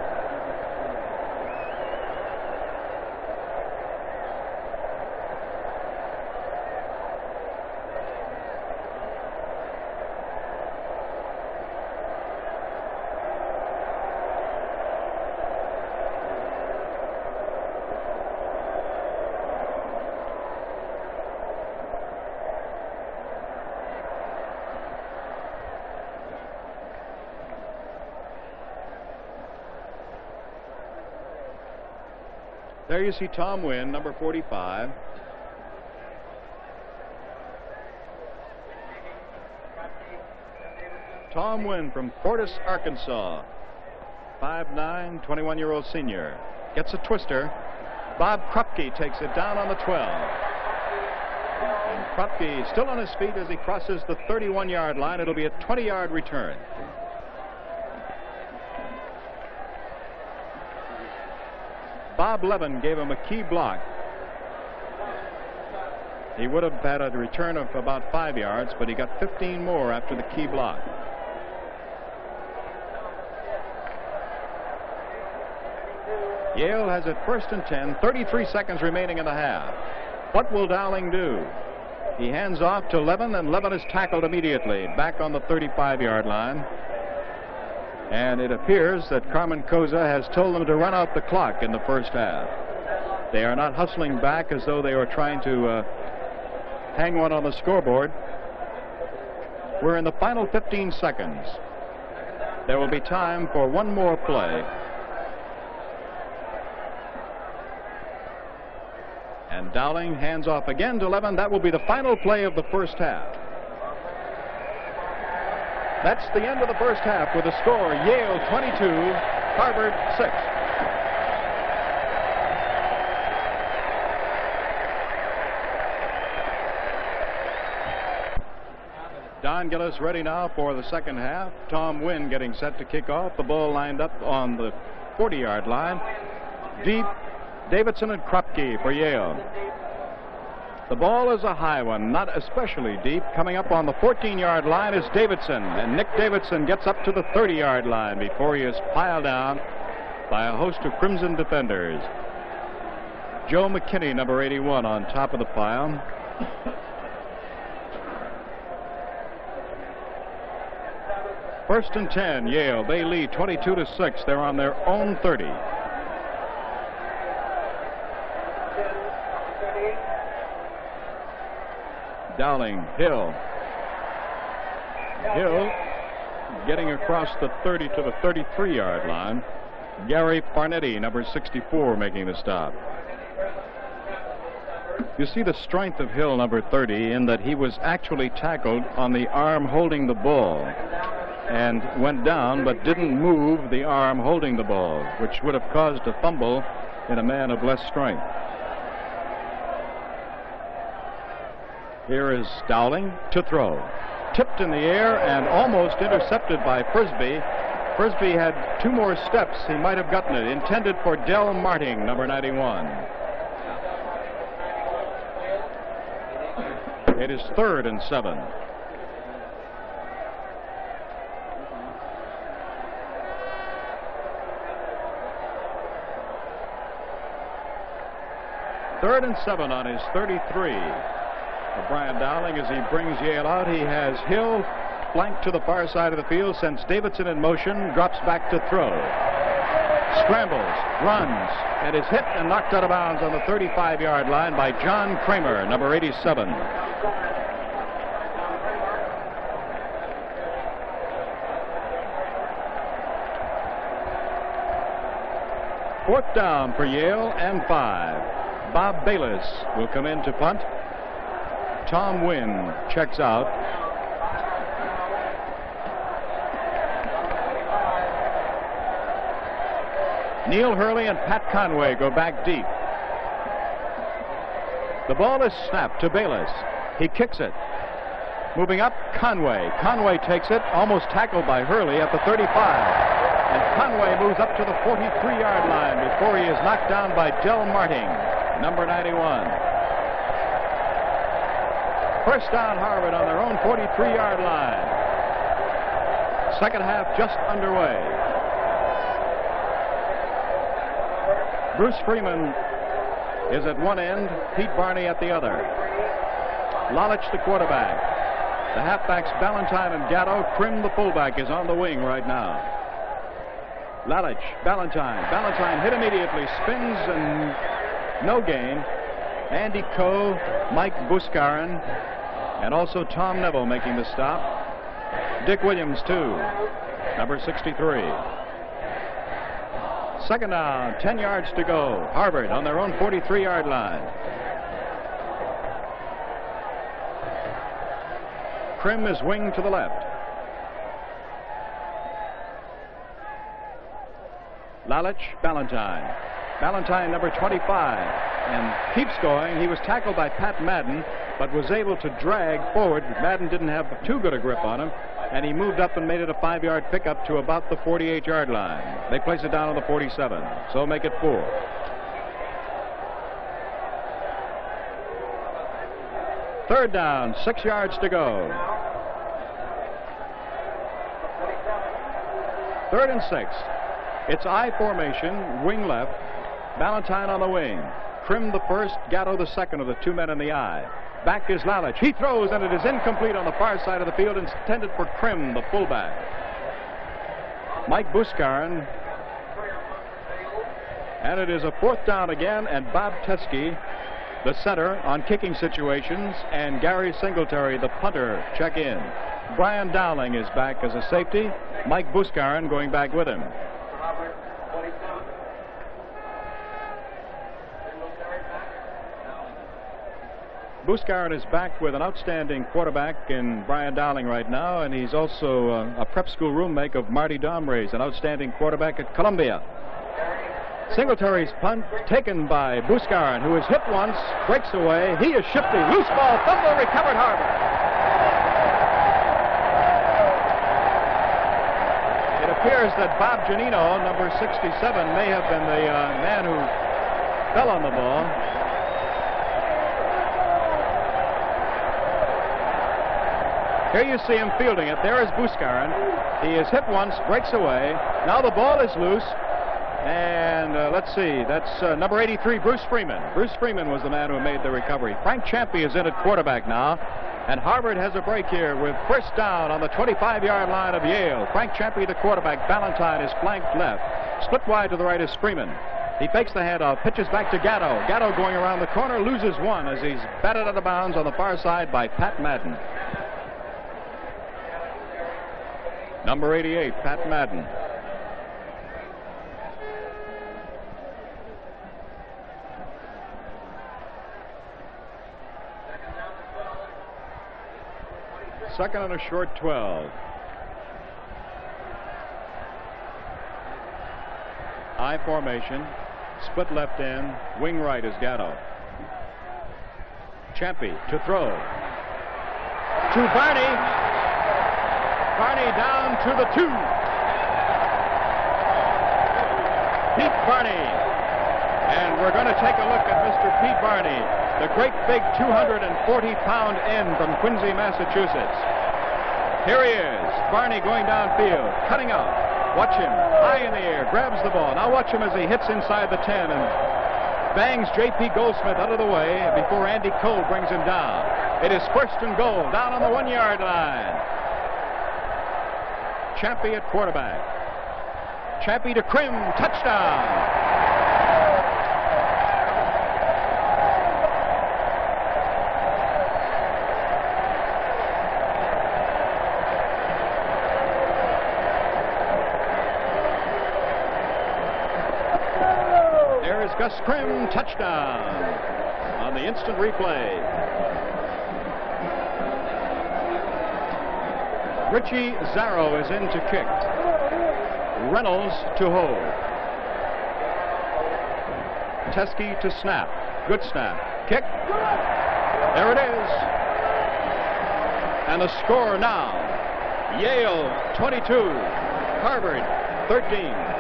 There you see Tom Nguyen, number 45. Tom Nguyen from Fortis, Arkansas. 5'9", 21-year-old senior. Gets a twister. Bob Krupke takes it down on the 12. And Krupke still on his feet as he crosses the 31-yard line. It'll be a 20-yard return. Bob Levin gave him a key block. He would have had a return of about 5 yards, but he got 15 more after the key block. Yale has it 1st and 10, 33 seconds remaining in the half. What will Dowling do? He hands off to Levin, and Levin is tackled immediately back on the 35-yard line. And it appears that Carmen Koza has told them to run out the clock in the first half. They are not hustling back as though they were trying to hang one on the scoreboard. We're in the final 15 seconds. There will be time for one more play. And Dowling hands off again to Levin. That will be the final play of the first half. That's the end of the first half with the score: Yale 22, Harvard 6. Don Gillis ready now for the second half. Tom Nguyen getting set to kick off. The ball lined up on the 40-yard line. Deep, Davidson and Kropke for Yale. The ball is a high one, not especially deep. Coming up on the 14-yard line is Davidson, and Nick Davidson gets up to the 30-yard line before he is piled down by a host of Crimson defenders. Joe McKinney, number 81, on top of the pile. First and 10, Yale. They lead 22-6. They're on their own 30. Dowling, Hill getting across the 30 to the 33-yard line. Gary Farnetti, number 64, making the stop. You see the strength of Hill, number 30, in that he was actually tackled on the arm holding the ball and went down but didn't move the arm holding the ball, which would have caused a fumble in a man of less strength. Here is Dowling to throw. Tipped in the air and almost intercepted by Frisbee. Frisbee had 2 more steps. He might have gotten it. Intended for Del Marting, number 91. It is 3rd and 7. Third and 7 on his 33. Brian Dowling, as he brings Yale out, he has Hill flanked to the far side of the field, sends Davidson in motion, drops back to throw. Scrambles, runs, and is hit and knocked out of bounds on the 35-yard line by John Kramer, number 87. Fourth down for Yale and 5. Bob Bayless will come in to punt. Tom Nguyen checks out. Neil Hurley and Pat Conway go back deep. The ball is snapped to Bayless. He kicks it. Moving up, Conway. Conway takes it, almost tackled by Hurley at the 35. And Conway moves up to the 43-yard line before he is knocked down by Del Marting, number 91. First down, Harvard on their own 43-yard line. Second half just underway. Bruce Freeman is at one end, Pete Barney at the other. Lalich, the quarterback. The halfbacks, Ballantyne and Gatto. Krim, the fullback, is on the wing right now. Lalich, Ballantyne. Ballantyne hit immediately, spins and no gain. Andy Coe, Mike Buscarin, and also Tom Neville making the stop. Dick Williams, too, number 63. Second down, 10 yards to go. Harvard on their own 43-yard line. Krim is wing to the left. Lalich, Ballantyne. Ballantyne, number 25, and keeps going. He was tackled by Pat Madden, but was able to drag forward. Madden didn't have too good a grip on him, and he moved up and made it a 5-yard pickup to about the 48-yard line. They place it down on the 47, so make it 4. Third down, 6 yards to go. 3rd and 6. It's I formation, wing left, Ballantyne on the wing. Krim the first, Gatto the second of the two men in the I. Back is Lalich. He throws, and it is incomplete on the far side of the field, intended for Krim, the fullback. Mike Buskarin. And it is a fourth down again, and Bob Teskey, the center on kicking situations, and Gary Singletary, the punter, check in. Brian Dowling is back as a safety. Mike Buskarin going back with him. Buskarin is back with an outstanding quarterback in Brian Dowling right now, and he's also a prep school roommate of Marty Domrey's, an outstanding quarterback at Columbia. Singletary's punt taken by Buskarin, who is hit once, breaks away. He is shifty. Loose ball, fumble, recovered Harvard. It appears that Bob Giannino, number 67, may have been the man who fell on the ball. Here you see him fielding it. There is Buskarin. He is hit once, breaks away. Now the ball is loose. And let's see, that's number 83, Bruce Freeman. Bruce Freeman was the man who made the recovery. Frank Champy is in at quarterback now. And Harvard has a break here with first down on the 25-yard line of Yale. Frank Champy, the quarterback. Ballantyne is flanked left. Split wide to the right is Freeman. He fakes the handoff, pitches back to Gatto. Gatto going around the corner, loses one as he's batted out of bounds on the far side by Pat Madden. Number 88, Pat Madden. Second and a short 12. I formation. Split left end. Wing right is Gatto. Champy to throw. To Barney. Barney down to the 2. Pete Barney. And we're going to take a look at Mr. Pete Barney, the great big 240-pound end from Quincy, Massachusetts. Here he is, Barney going downfield, cutting out. Watch him, high in the air, grabs the ball. Now watch him as he hits inside the 10 and bangs J.P. Goldsmith out of the way before Andy Cole brings him down. It is first and goal, down on the 1-yard line. Champy at quarterback. Champy to Krim, touchdown. Gus Krim, touchdown on the instant replay. Richie Zarrow is in to kick. Reynolds to hold. Teskey to snap. Good snap. Kick. There it is. And the score now. Yale 22, Harvard 13.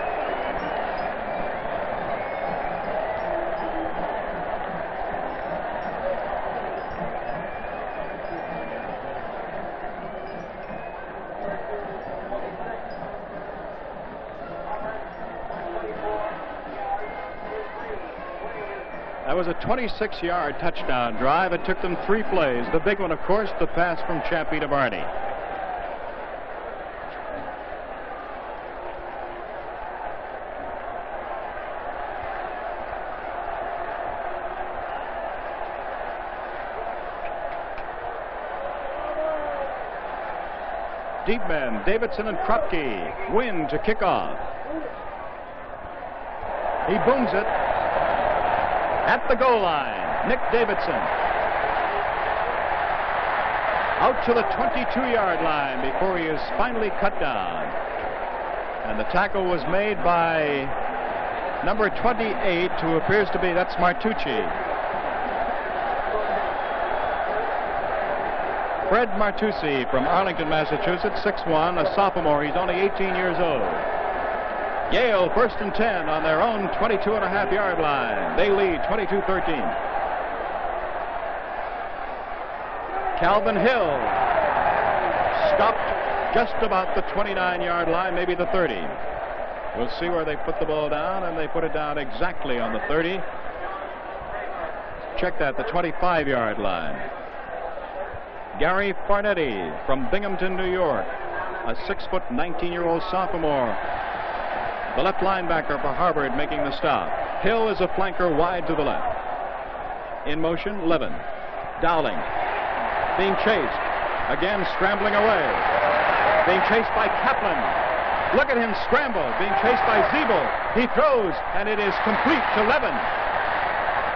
That was a 26-yard touchdown drive. It took them 3 plays. The big one, of course, the pass from Champy to Barney. Deep men, Davidson and Krupke. Nguyen to kick off. He booms it. At the goal line, Nick Davidson. Out to the 22-yard line before he is finally cut down. And the tackle was made by number 28, who appears to be, that's Martucci. Fred Martucci from Arlington, Massachusetts, 6'1", a sophomore. He's only 18 years old. Yale first and 10 on their own 22.5-yard line. They lead 22-13. Calvin Hill stopped just about the 29-yard line, maybe the 30. We'll see where they put the ball down, and they put it down exactly on the 30. Check that, the 25-yard line. Gary Farnetti from Binghamton, New York, a 6-foot, 19-year-old sophomore. The left linebacker for Harvard making the stop. Hill is a flanker wide to the left. In motion, Levin. Dowling. Being chased. Again, scrambling away. Being chased by Kaplan. Look at him scramble. Being chased by Zeeble. He throws, and it is complete to Levin.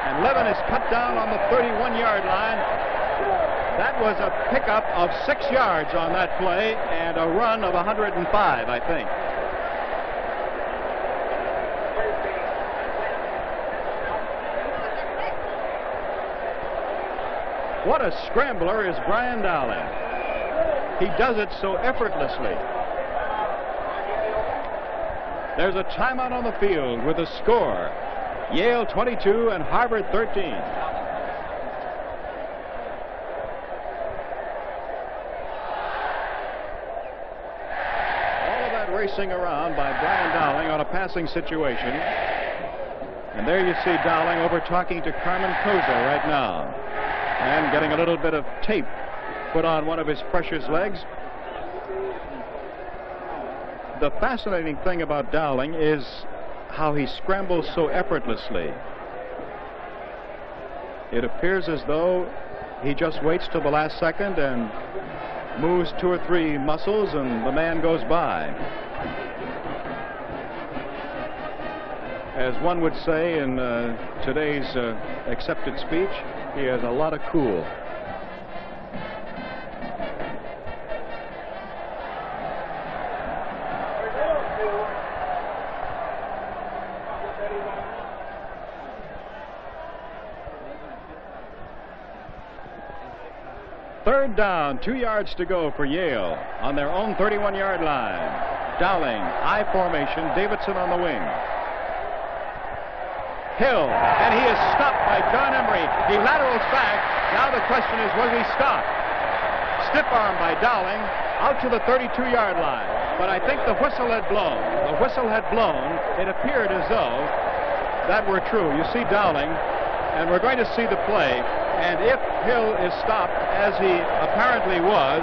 And Levin is cut down on the 31-yard line. That was a pickup of 6 yards on that play and a run of 105, I think. What a scrambler is Brian Dowling. He does it so effortlessly. There's a timeout on the field with a score. Yale 22 and Harvard 13. All of that racing around by Brian Dowling on a passing situation. And there you see Dowling over talking to Carmen Koza right now. And getting a little bit of tape put on one of his precious legs. The fascinating thing about Dowling is how he scrambles so effortlessly. It appears as though he just waits till the last second and moves 2 or 3 muscles and the man goes by. As one would say in today's accepted speech, he has a lot of cool. Third down, 2 yards to go for Yale on their own 31-yard line. Dowling, I formation, Davidson on the wing. Hill, and he is stopped by John Emery. He laterals back. Now the question is, was he stopped? Stiff arm by Dowling out to the 32-yard line. But I think the whistle had blown. The whistle had blown. It appeared as though that were true. You see Dowling, and we're going to see the play. And if Hill is stopped, as he apparently was,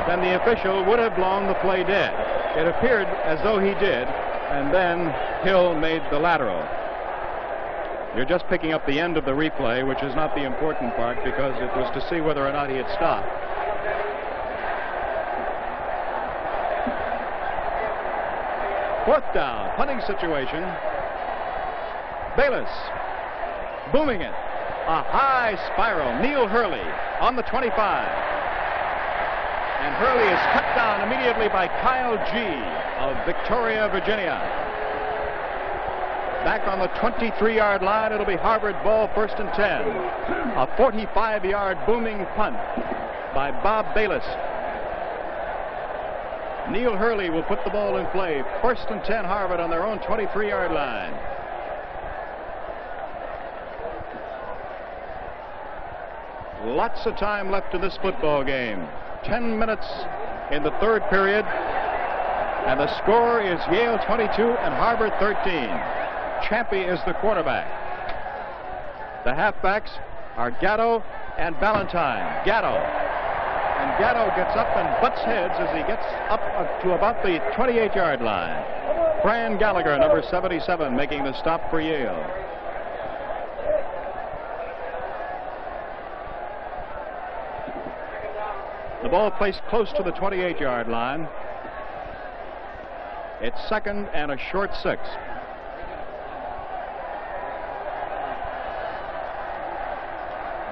then the official would have blown the play dead. It appeared as though he did, and then Hill made the lateral. You're just picking up the end of the replay, which is not the important part, because it was to see whether or not he had stopped. Fourth down, punting situation. Bayless, booming it. A high spiral. Neil Hurley on the 25. And Hurley is cut down immediately by Kyle G. of Victoria, Virginia. Back on the 23-yard line, it'll be Harvard ball, 1st and 10. A 45-yard booming punt by Bob Bayless. Neil Hurley will put the ball in play. 1st and 10, Harvard on their own 23-yard line. Lots of time left in this football game. 10 minutes in the 3rd period. And the score is Yale 22 and Harvard 13. Champy is the quarterback. The halfbacks are Gatto and Ballantyne. Gatto. And Gatto gets up and butts heads as he gets up to about the 28-yard line. Fran Gallagher, number 77, making the stop for Yale. The ball placed close to the 28-yard line. It's 2nd and a short 6.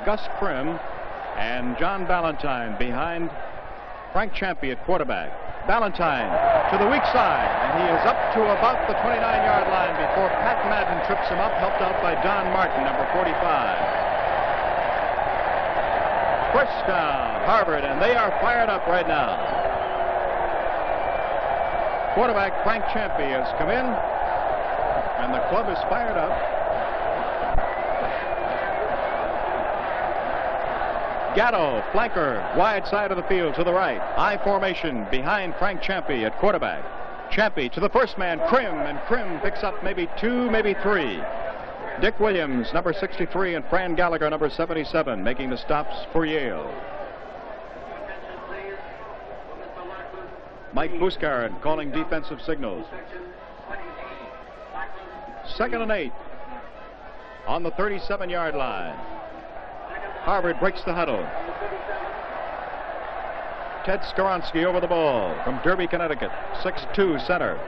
Gus Prim and John Ballantyne behind Frank Champy at quarterback. Ballantyne to the weak side, and he is up to about the 29-yard line before Pat Madden trips him up, helped out by Don Martin, number 45. First down, Harvard, and they are fired up right now. Quarterback Frank Champy has come in, and the club is fired up. Gatto, flanker, wide side of the field to the right. I formation behind Frank Champy at quarterback. Champy to the first man, Krim, and Krim picks up maybe 2, maybe 3. Dick Williams, number 63, and Fran Gallagher, number 77, making the stops for Yale. Mike Buscard calling defensive signals. 2nd and 8 on the 37-yard line. Harvard breaks the huddle. Ted Skoronsky over the ball from Derby, Connecticut. 6'2", center.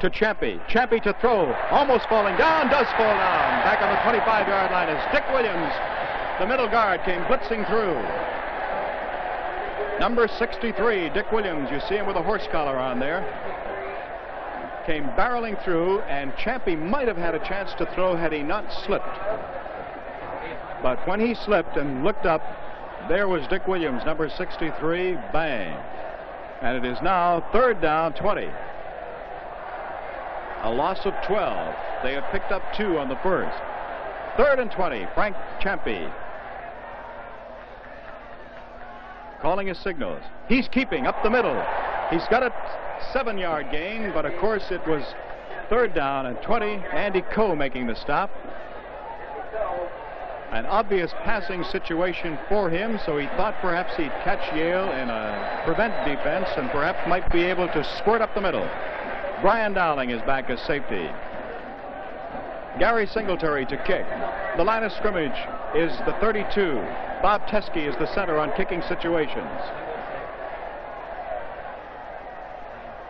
To Champy. Champy to throw. Almost falling down. Does fall down. Back on the 25-yard line is Dick Williams. The middle guard came blitzing through. Number 63, Dick Williams. You see him with a horse collar on there. Came barreling through, and Champy might have had a chance to throw had he not slipped. But when he slipped and looked up, there was Dick Williams, number 63, bang. And it is now 3rd down, 20. A loss of 12. They had picked up 2 on the first. 3rd and 20, Frank Champy. Calling his signals. He's keeping up the middle. He's got a 7-yard gain, but of course it was 3rd down and 20. Andy Coe making the stop. An obvious passing situation for him, so he thought perhaps he'd catch Yale in a prevent defense and perhaps might be able to squirt up the middle. Brian Dowling is back as safety. Gary Singletary to kick. The line of scrimmage is the 32. Bob Teskey is the center on kicking situations.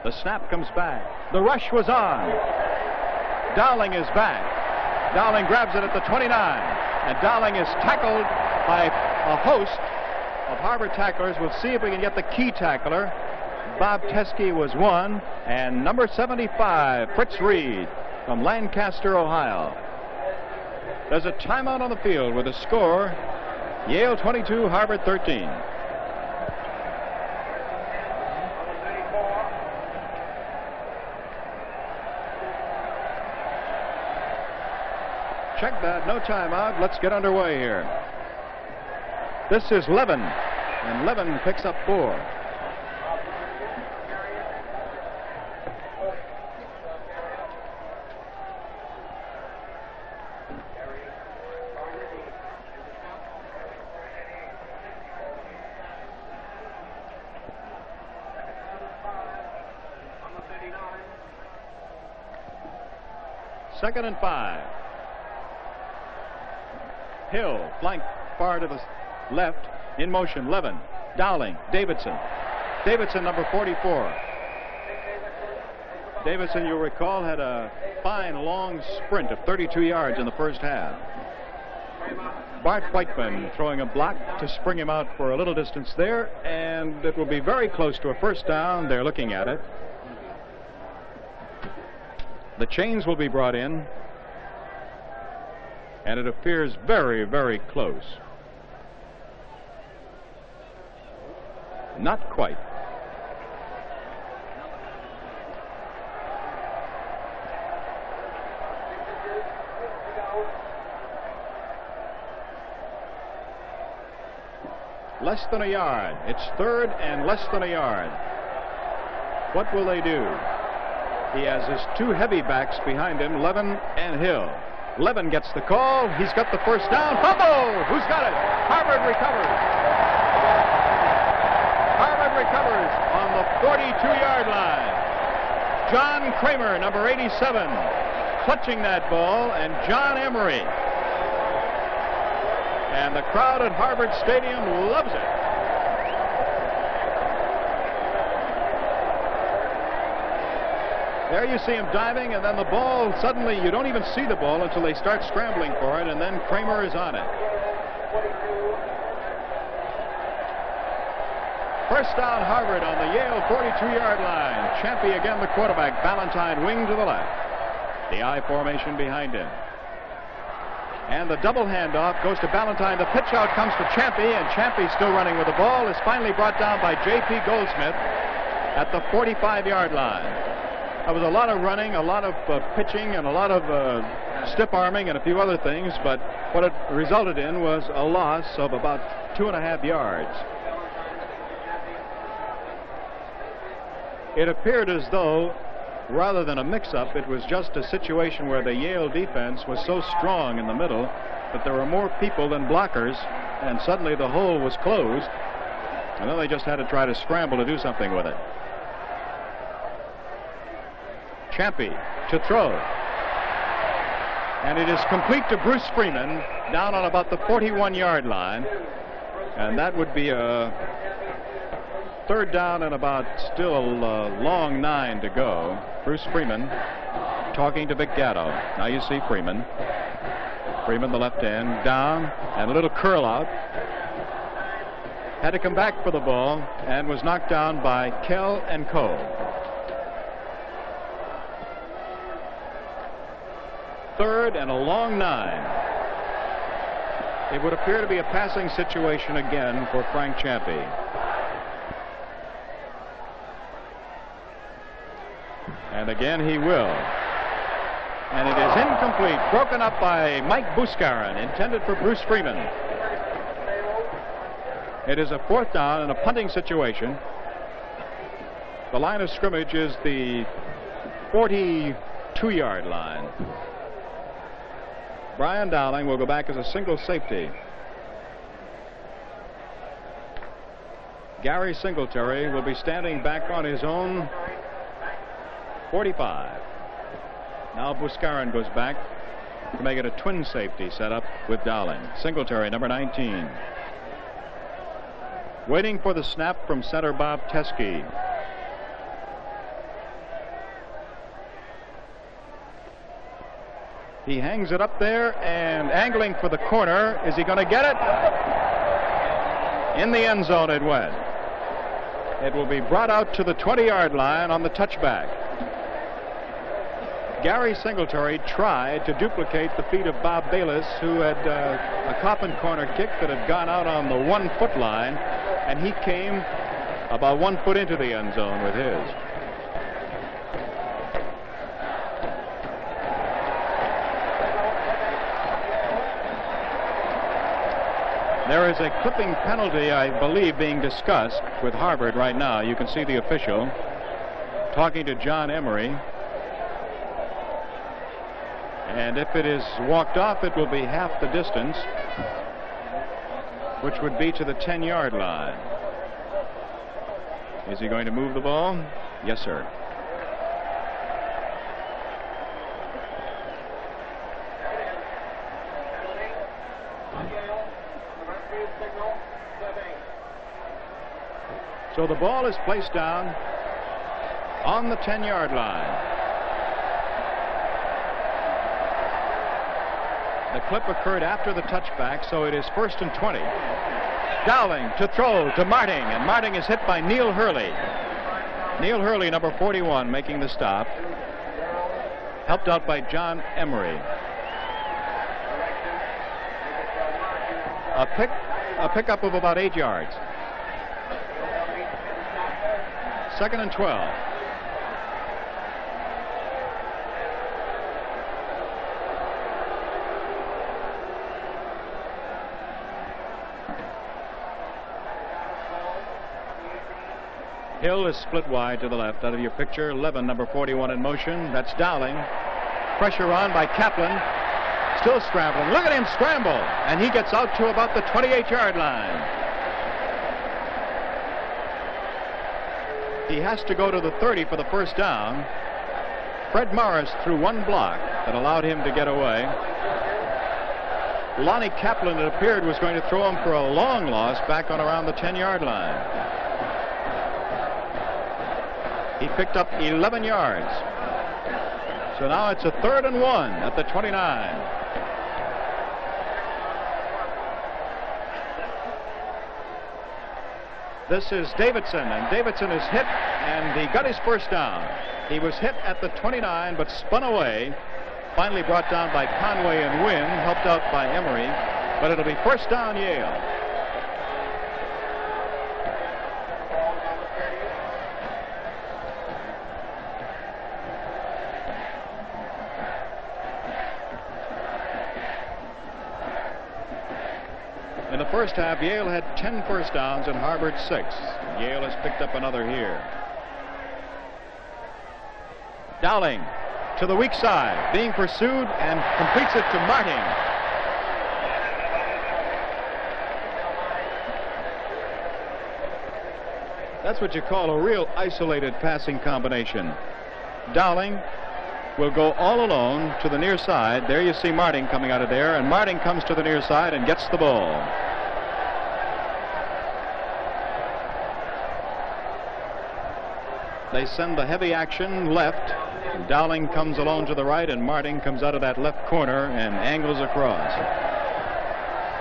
The snap comes back. The rush was on. Dowling is back. Dowling grabs it at the 29. And Dowling is tackled by a host of Harvard tacklers. We'll see if we can get the key tackler. Bob Teskey was one. And number 75, Fritz Reed from Lancaster, Ohio. There's a timeout on the field with a score, Yale 22, Harvard 13. Check that, no timeout. Let's get underway here. This is Levin, and Levin picks up 4. Second and 5. Hill, flank far to the left, in motion, Levin, Dowling, Davidson. Davidson, number 44. Davidson, you'll recall, had a fine long sprint of 32 yards in the first half. Bart Whiteman throwing a block to spring him out for a little distance there, and it will be very close to a first down. They're looking at it. The chains will be brought in, and it appears very, very close. Not quite. Less than a yard. It's 3rd and less than a yard. What will they do? He has his 2 heavy backs behind him, Levin and Hill. Levin gets the call. He's got the first down. Fumble! Who's got it? Harvard recovers. Harvard recovers on the 42-yard line. John Kramer, number 87, clutching that ball, and John Emery. And the crowd at Harvard Stadium loves it. There you see him diving, and then the ball, suddenly you don't even see the ball until they start scrambling for it, and then Kramer is on it. First down, Harvard on the Yale 42-yard line. Champy again the quarterback. Ballantyne wing to the left. The I formation behind him. And the double handoff goes to Ballantyne. The pitch out comes to Champy, and Champy, still running with the ball, is finally brought down by J.P. Goldsmith at the 45-yard line. There was a lot of running, a lot of pitching, and a lot of stiff arming and a few other things, but what it resulted in was a loss of about 2.5 yards. It appeared as though, rather than a mix-up, it was just a situation where the Yale defense was so strong in the middle that there were more people than blockers, and suddenly the hole was closed, and then they just had to try to scramble to do something with it. Champy to throw. And it is complete to Bruce Freeman down on about the 41-yard line. And that would be a third down and about still a long 9 to go. Bruce Freeman talking to Vic Gatto. Now you see Freeman. Freeman, the left end, down, and a little curl out. Had to come back for the ball and was knocked down by Kell and Co. Third and a long 9. It would appear to be a passing situation again for Frank Champy. And again he will. And it is incomplete, broken up by Mike Buscarin, intended for Bruce Freeman. It is a fourth down in a punting situation. The line of scrimmage is the 42-yard line. Brian Dowling will go back as a single safety. Gary Singletary will be standing back on his own 45. Now Buscarin goes back to make it a twin safety setup with Dowling. Singletary, number 19. Waiting for the snap from center Bob Teskey. He hangs it up there and angling for the corner. Is he going to get it? In the end zone it went. It will be brought out to the 20-yard line on the touchback. Gary Singletary tried to duplicate the feat of Bob Bayless, who had a coffin corner kick that had gone out on the 1-foot line, and he came about 1 foot into the end zone with his. There is a clipping penalty, I believe, being discussed with Harvard right now. You can see the official talking to John Emery. And if it is walked off, it will be half the distance, which would be to the 10-yard line. Is he going to move the ball? Yes, sir. So the ball is placed down on the 10-yard line. The clip occurred after the touchback, so it is 1st and 20. Dowling to throw to Marting, and Marting is hit by Neil Hurley. Neil Hurley, number 41, making the stop. Helped out by John Emery. A pickup of about 8 yards. 2nd and 12. Hill is split wide to the left. Out of your picture, Levin, number 41, in motion. That's Dowling. Pressure on by Kaplan. Still scrambling. Look at him scramble. And he gets out to about the 28-yard line. He has to go to the 30 for the first down. Fred Morris threw one block that allowed him to get away. Lonnie Kaplan, it appeared, was going to throw him for a long loss back on around the 10-yard line. He picked up 11 yards. So now it's a 3rd and 1 at the 29. This is Davidson, and Davidson is hit, and he got his first down. He was hit at the 29, but spun away. Finally brought down by Conway and Nguyen, helped out by Emery, but it'll be first down Yale. In the first half, Yale had 10 first downs and Harvard 6. Yale has picked up another here. Dowling to the weak side, being pursued, and completes it to Marting. That's what you call a real isolated passing combination. Dowling will go all alone to the near side. There you see Marting coming out of there, and Marting comes to the near side and gets the ball. They send the heavy action left. Dowling comes alone to the right, and Marting comes out of that left corner and angles across.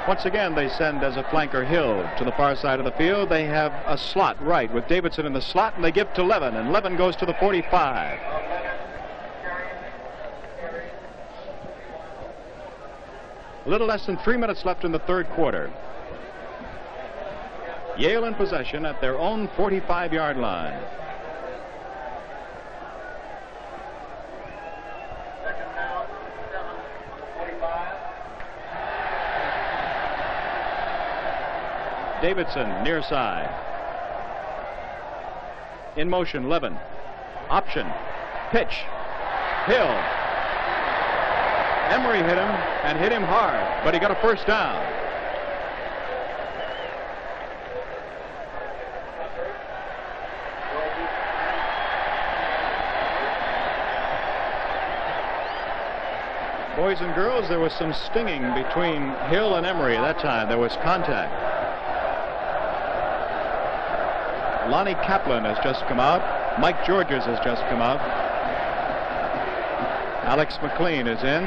Once again, they send as a flanker Hill to the far side of the field. They have a slot right with Davidson in the slot, and they give to Levin, and Levin goes to the 45. A little less than 3 minutes left in the third quarter. Yale in possession at their own 45-yard line. Davidson near side. In motion, Levin. Option. Pitch. Hill. Emery hit him, and hit him hard, but he got a first down. Boys and girls, there was some stinging between Hill and Emery at that time. There was contact. Lonnie Kaplan has just come out. Mike Georges has just come out. Alex McLean is in.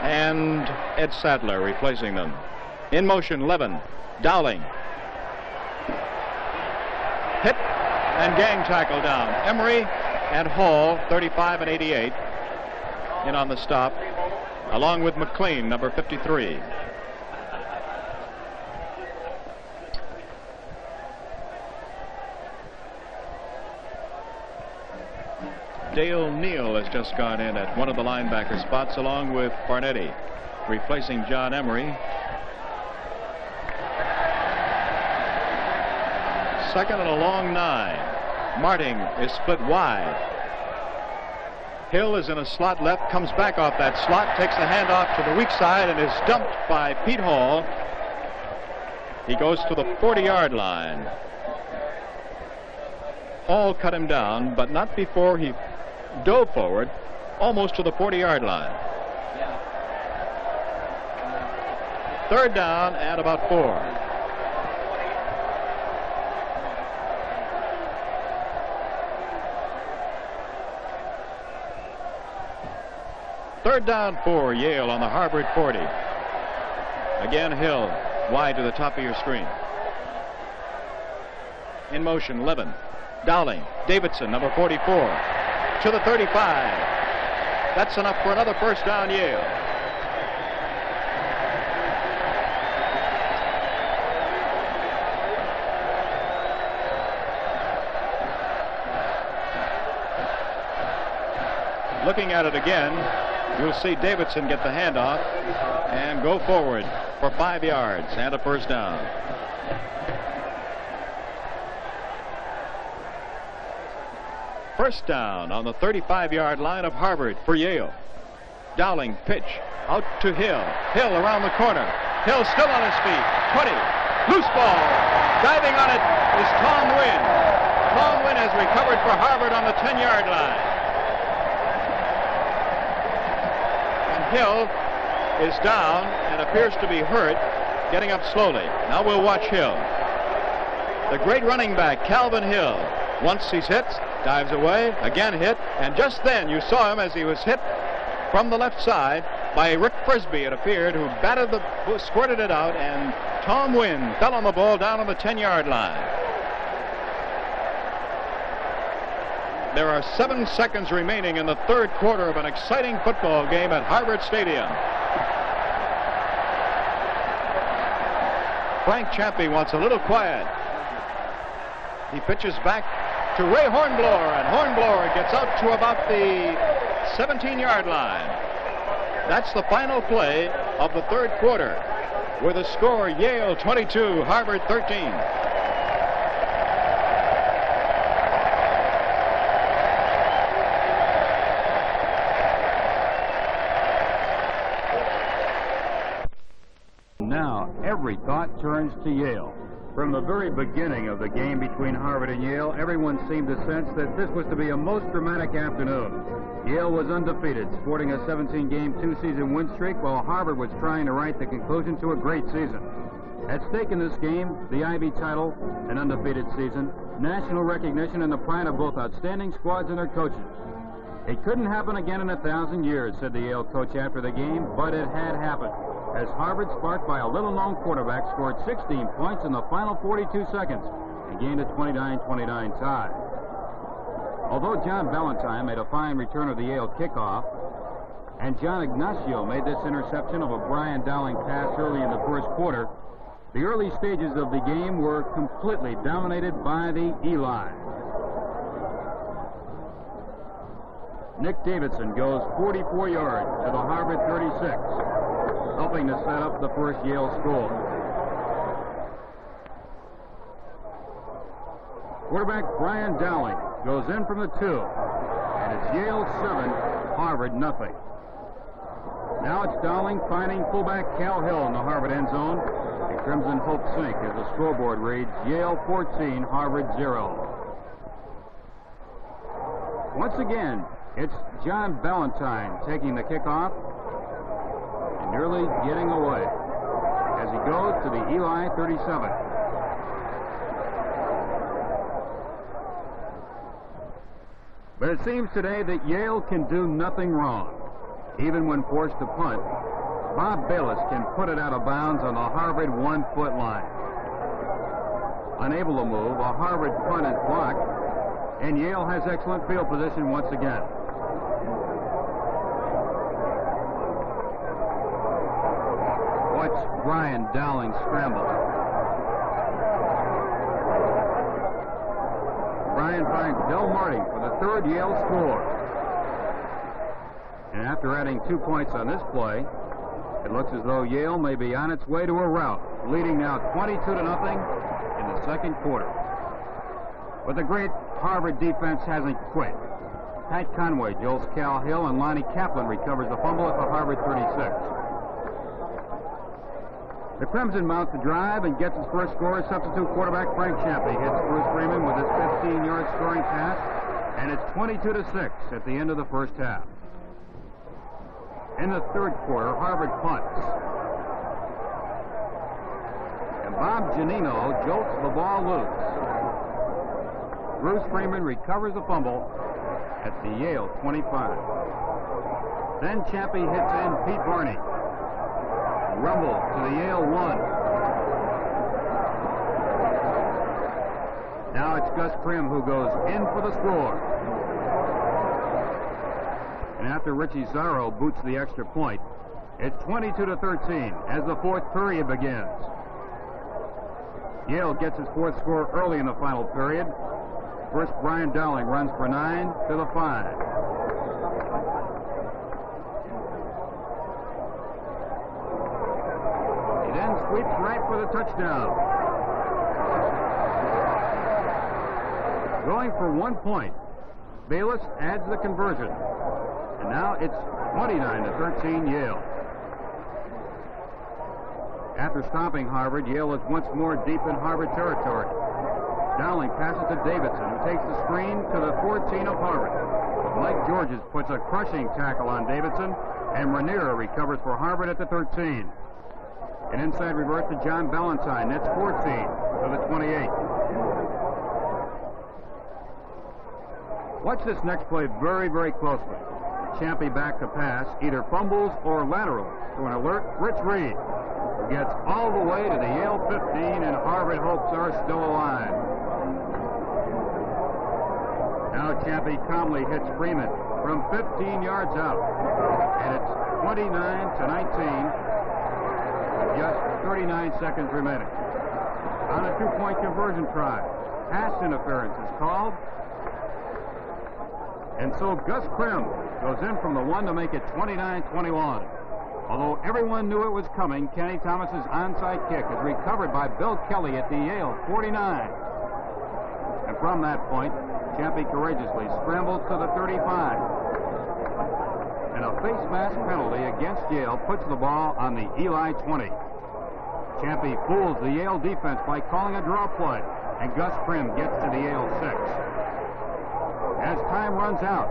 And Ed Sadler replacing them. In motion, Levin. Dowling. Hit and gang tackle down. Emery and Hall, 35 and 88, in on the stop, along with McLean, number 53. Dale Neal has just gone in at one of the linebacker spots along with Farnetti, replacing John Emery. Second and a long 9. Marting is split wide. Hill is in a slot left, comes back off that slot, takes the handoff to the weak side, and is dumped by Pete Hall. He goes to the 40-yard line. Hall cut him down, but not before he dove forward almost to the 40-yard line. Third down and about 4. Third down 4, Yale on the Harvard 40. Again, Hill wide to the top of your screen. In motion, Levin. Dowling. Davidson, number 44. To the 35. That's enough for another first down, Yale. Looking at it again, you'll see Davidson get the handoff and go forward for 5 yards and a first down. First down on the 35-yard line of Harvard for Yale. Dowling pitch out to Hill. Hill around the corner. Hill still on his feet. 20. Loose ball. Diving on it is Tom Nguyen. Tom Nguyen has recovered for Harvard on the 10-yard line. And Hill is down and appears to be hurt, getting up slowly. Now we'll watch Hill. The great running back, Calvin Hill. Once he's hit, dives away, again hit, and just then you saw him as he was hit from the left side by Rick Frisbee, it appeared, who squirted it out, and Tom Nguyen fell on the ball down on the 10-yard line. There are 7 seconds remaining in the third quarter of an exciting football game at Harvard Stadium. Frank Champy wants a little quiet. He pitches back to Ray Hornblower, and Hornblower gets out to about the 17-yard line. That's the final play of the third quarter, with a score Yale 22, Harvard 13. every thought turns to Yale. From the very beginning of the game between Harvard and Yale, everyone seemed to sense that this was to be a most dramatic afternoon. Yale was undefeated, sporting a 17-game, two-season win streak, while Harvard was trying to write the conclusion to a great season. At stake in this game, the Ivy title, an undefeated season, national recognition, and the pride of both outstanding squads and their coaches. It couldn't happen again in 1,000 years, said the Yale coach after the game, but it had happened, as Harvard, sparked by a little-known quarterback, scored 16 points in the final 42 seconds and gained a 29-29 tie. Although John Valentine made a fine return of the Yale kickoff, and John Ignacio made this interception of a Brian Dowling pass early in the first quarter, the early stages of the game were completely dominated by the Eli. Nick Davidson goes 44 yards to the Harvard 36, helping to set up the first Yale score. Quarterback Brian Dowling goes in from the 2, and it's Yale 7, Harvard nothing. Now it's Dowling finding fullback Cal Hill in the Harvard end zone. A Crimson Hope sink as the scoreboard reads Yale 14, Harvard 0. Once again, it's John Valentine taking the kickoff and nearly getting away as he goes to the Eli 37. But it seems today that Yale can do nothing wrong. Even when forced to punt, Bob Bayless can put it out of bounds on the Harvard 1-foot line. Unable to move, a Harvard punt is blocked, and Yale has excellent field position once again. Watch Brian Dowling scramble. Brian finds Del Marting for the third Yale score. And after adding 2 points on this play, it looks as though Yale may be on its way to a rout, leading now 22-0 in the second quarter. But the great Harvard defense hasn't quit. Pat Conway jolts Cal Hill, and Lonnie Kaplan recovers the fumble at the Harvard 36. The Crimson mounts the drive and gets his first score. Substitute quarterback Frank Champy hits Bruce Freeman with his 15-yard scoring pass, and it's 22-6 at the end of the first half. In the third quarter, Harvard punts. And Bob Giannino jolts the ball loose. Bruce Freeman recovers the fumble at the Yale 25. Then Champy hits in Pete Varney. Rumble to the Yale 1. Now it's Gus Krim who goes in for the score. And after Richie Zarrow boots the extra point, it's 22-13 as the fourth period begins. Yale gets his fourth score early in the final period. First, Brian Dowling runs for 9 to the 5. He then sweeps right for the touchdown. Going for 1 point, Bayless adds the conversion. And now it's 29-13 Yale. After stopping Harvard, Yale is once more deep in Harvard territory. Dowling passes to Davidson, who takes the screen to the 14 of Harvard. Mike Georges puts a crushing tackle on Davidson, and Rainier recovers for Harvard at the 13. An inside reverse to John Valentine. That's 14 to the 28. Watch this next play very, very closely. Champy back to pass, either fumbles or laterals to an alert Rich Reed, who gets all the way to the Yale 15, and Harvard hopes are still alive. Now Champy calmly hits Freeman from 15 yards out, and it's 29-19 with just 39 seconds remaining. On a 2-point conversion try, pass interference is called, and so Gus Krim goes in from the 1 to make it 29-21. Although everyone knew it was coming, Kenny Thomas's onside kick is recovered by Bill Kelly at the Yale 49. And from that point, Champy courageously scrambles to the 35. And a face mask penalty against Yale puts the ball on the Eli 20. Chappie fools the Yale defense by calling a draw play, and Gus Prim gets to the Yale 6. As time runs out,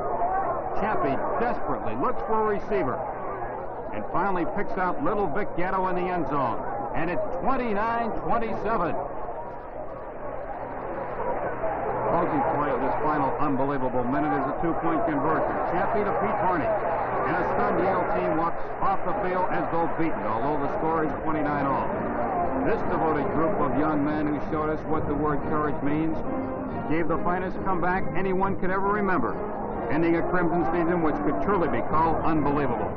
Chappie desperately looks for a receiver and finally picks out little Vic Gatto in the end zone. And it's 29-27. Closing play of this final unbelievable minute is a two-point conversion. Chappie to Pete Harney. And a stunned Yale team walks off the field as though beaten, although the score is 29-all. This devoted group of young men who showed us what the word courage means gave the finest comeback anyone could ever remember, ending a Crimson season which could truly be called unbelievable.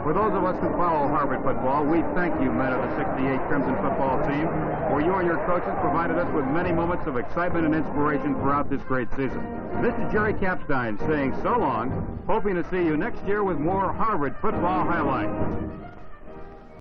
For those of us who follow Harvard football, we thank you, men of the 68 Crimson football team, for you and your coaches provided us with many moments of excitement and inspiration throughout this great season. This is Jerry Capstein saying so long, hoping to see you next year with more Harvard football highlights.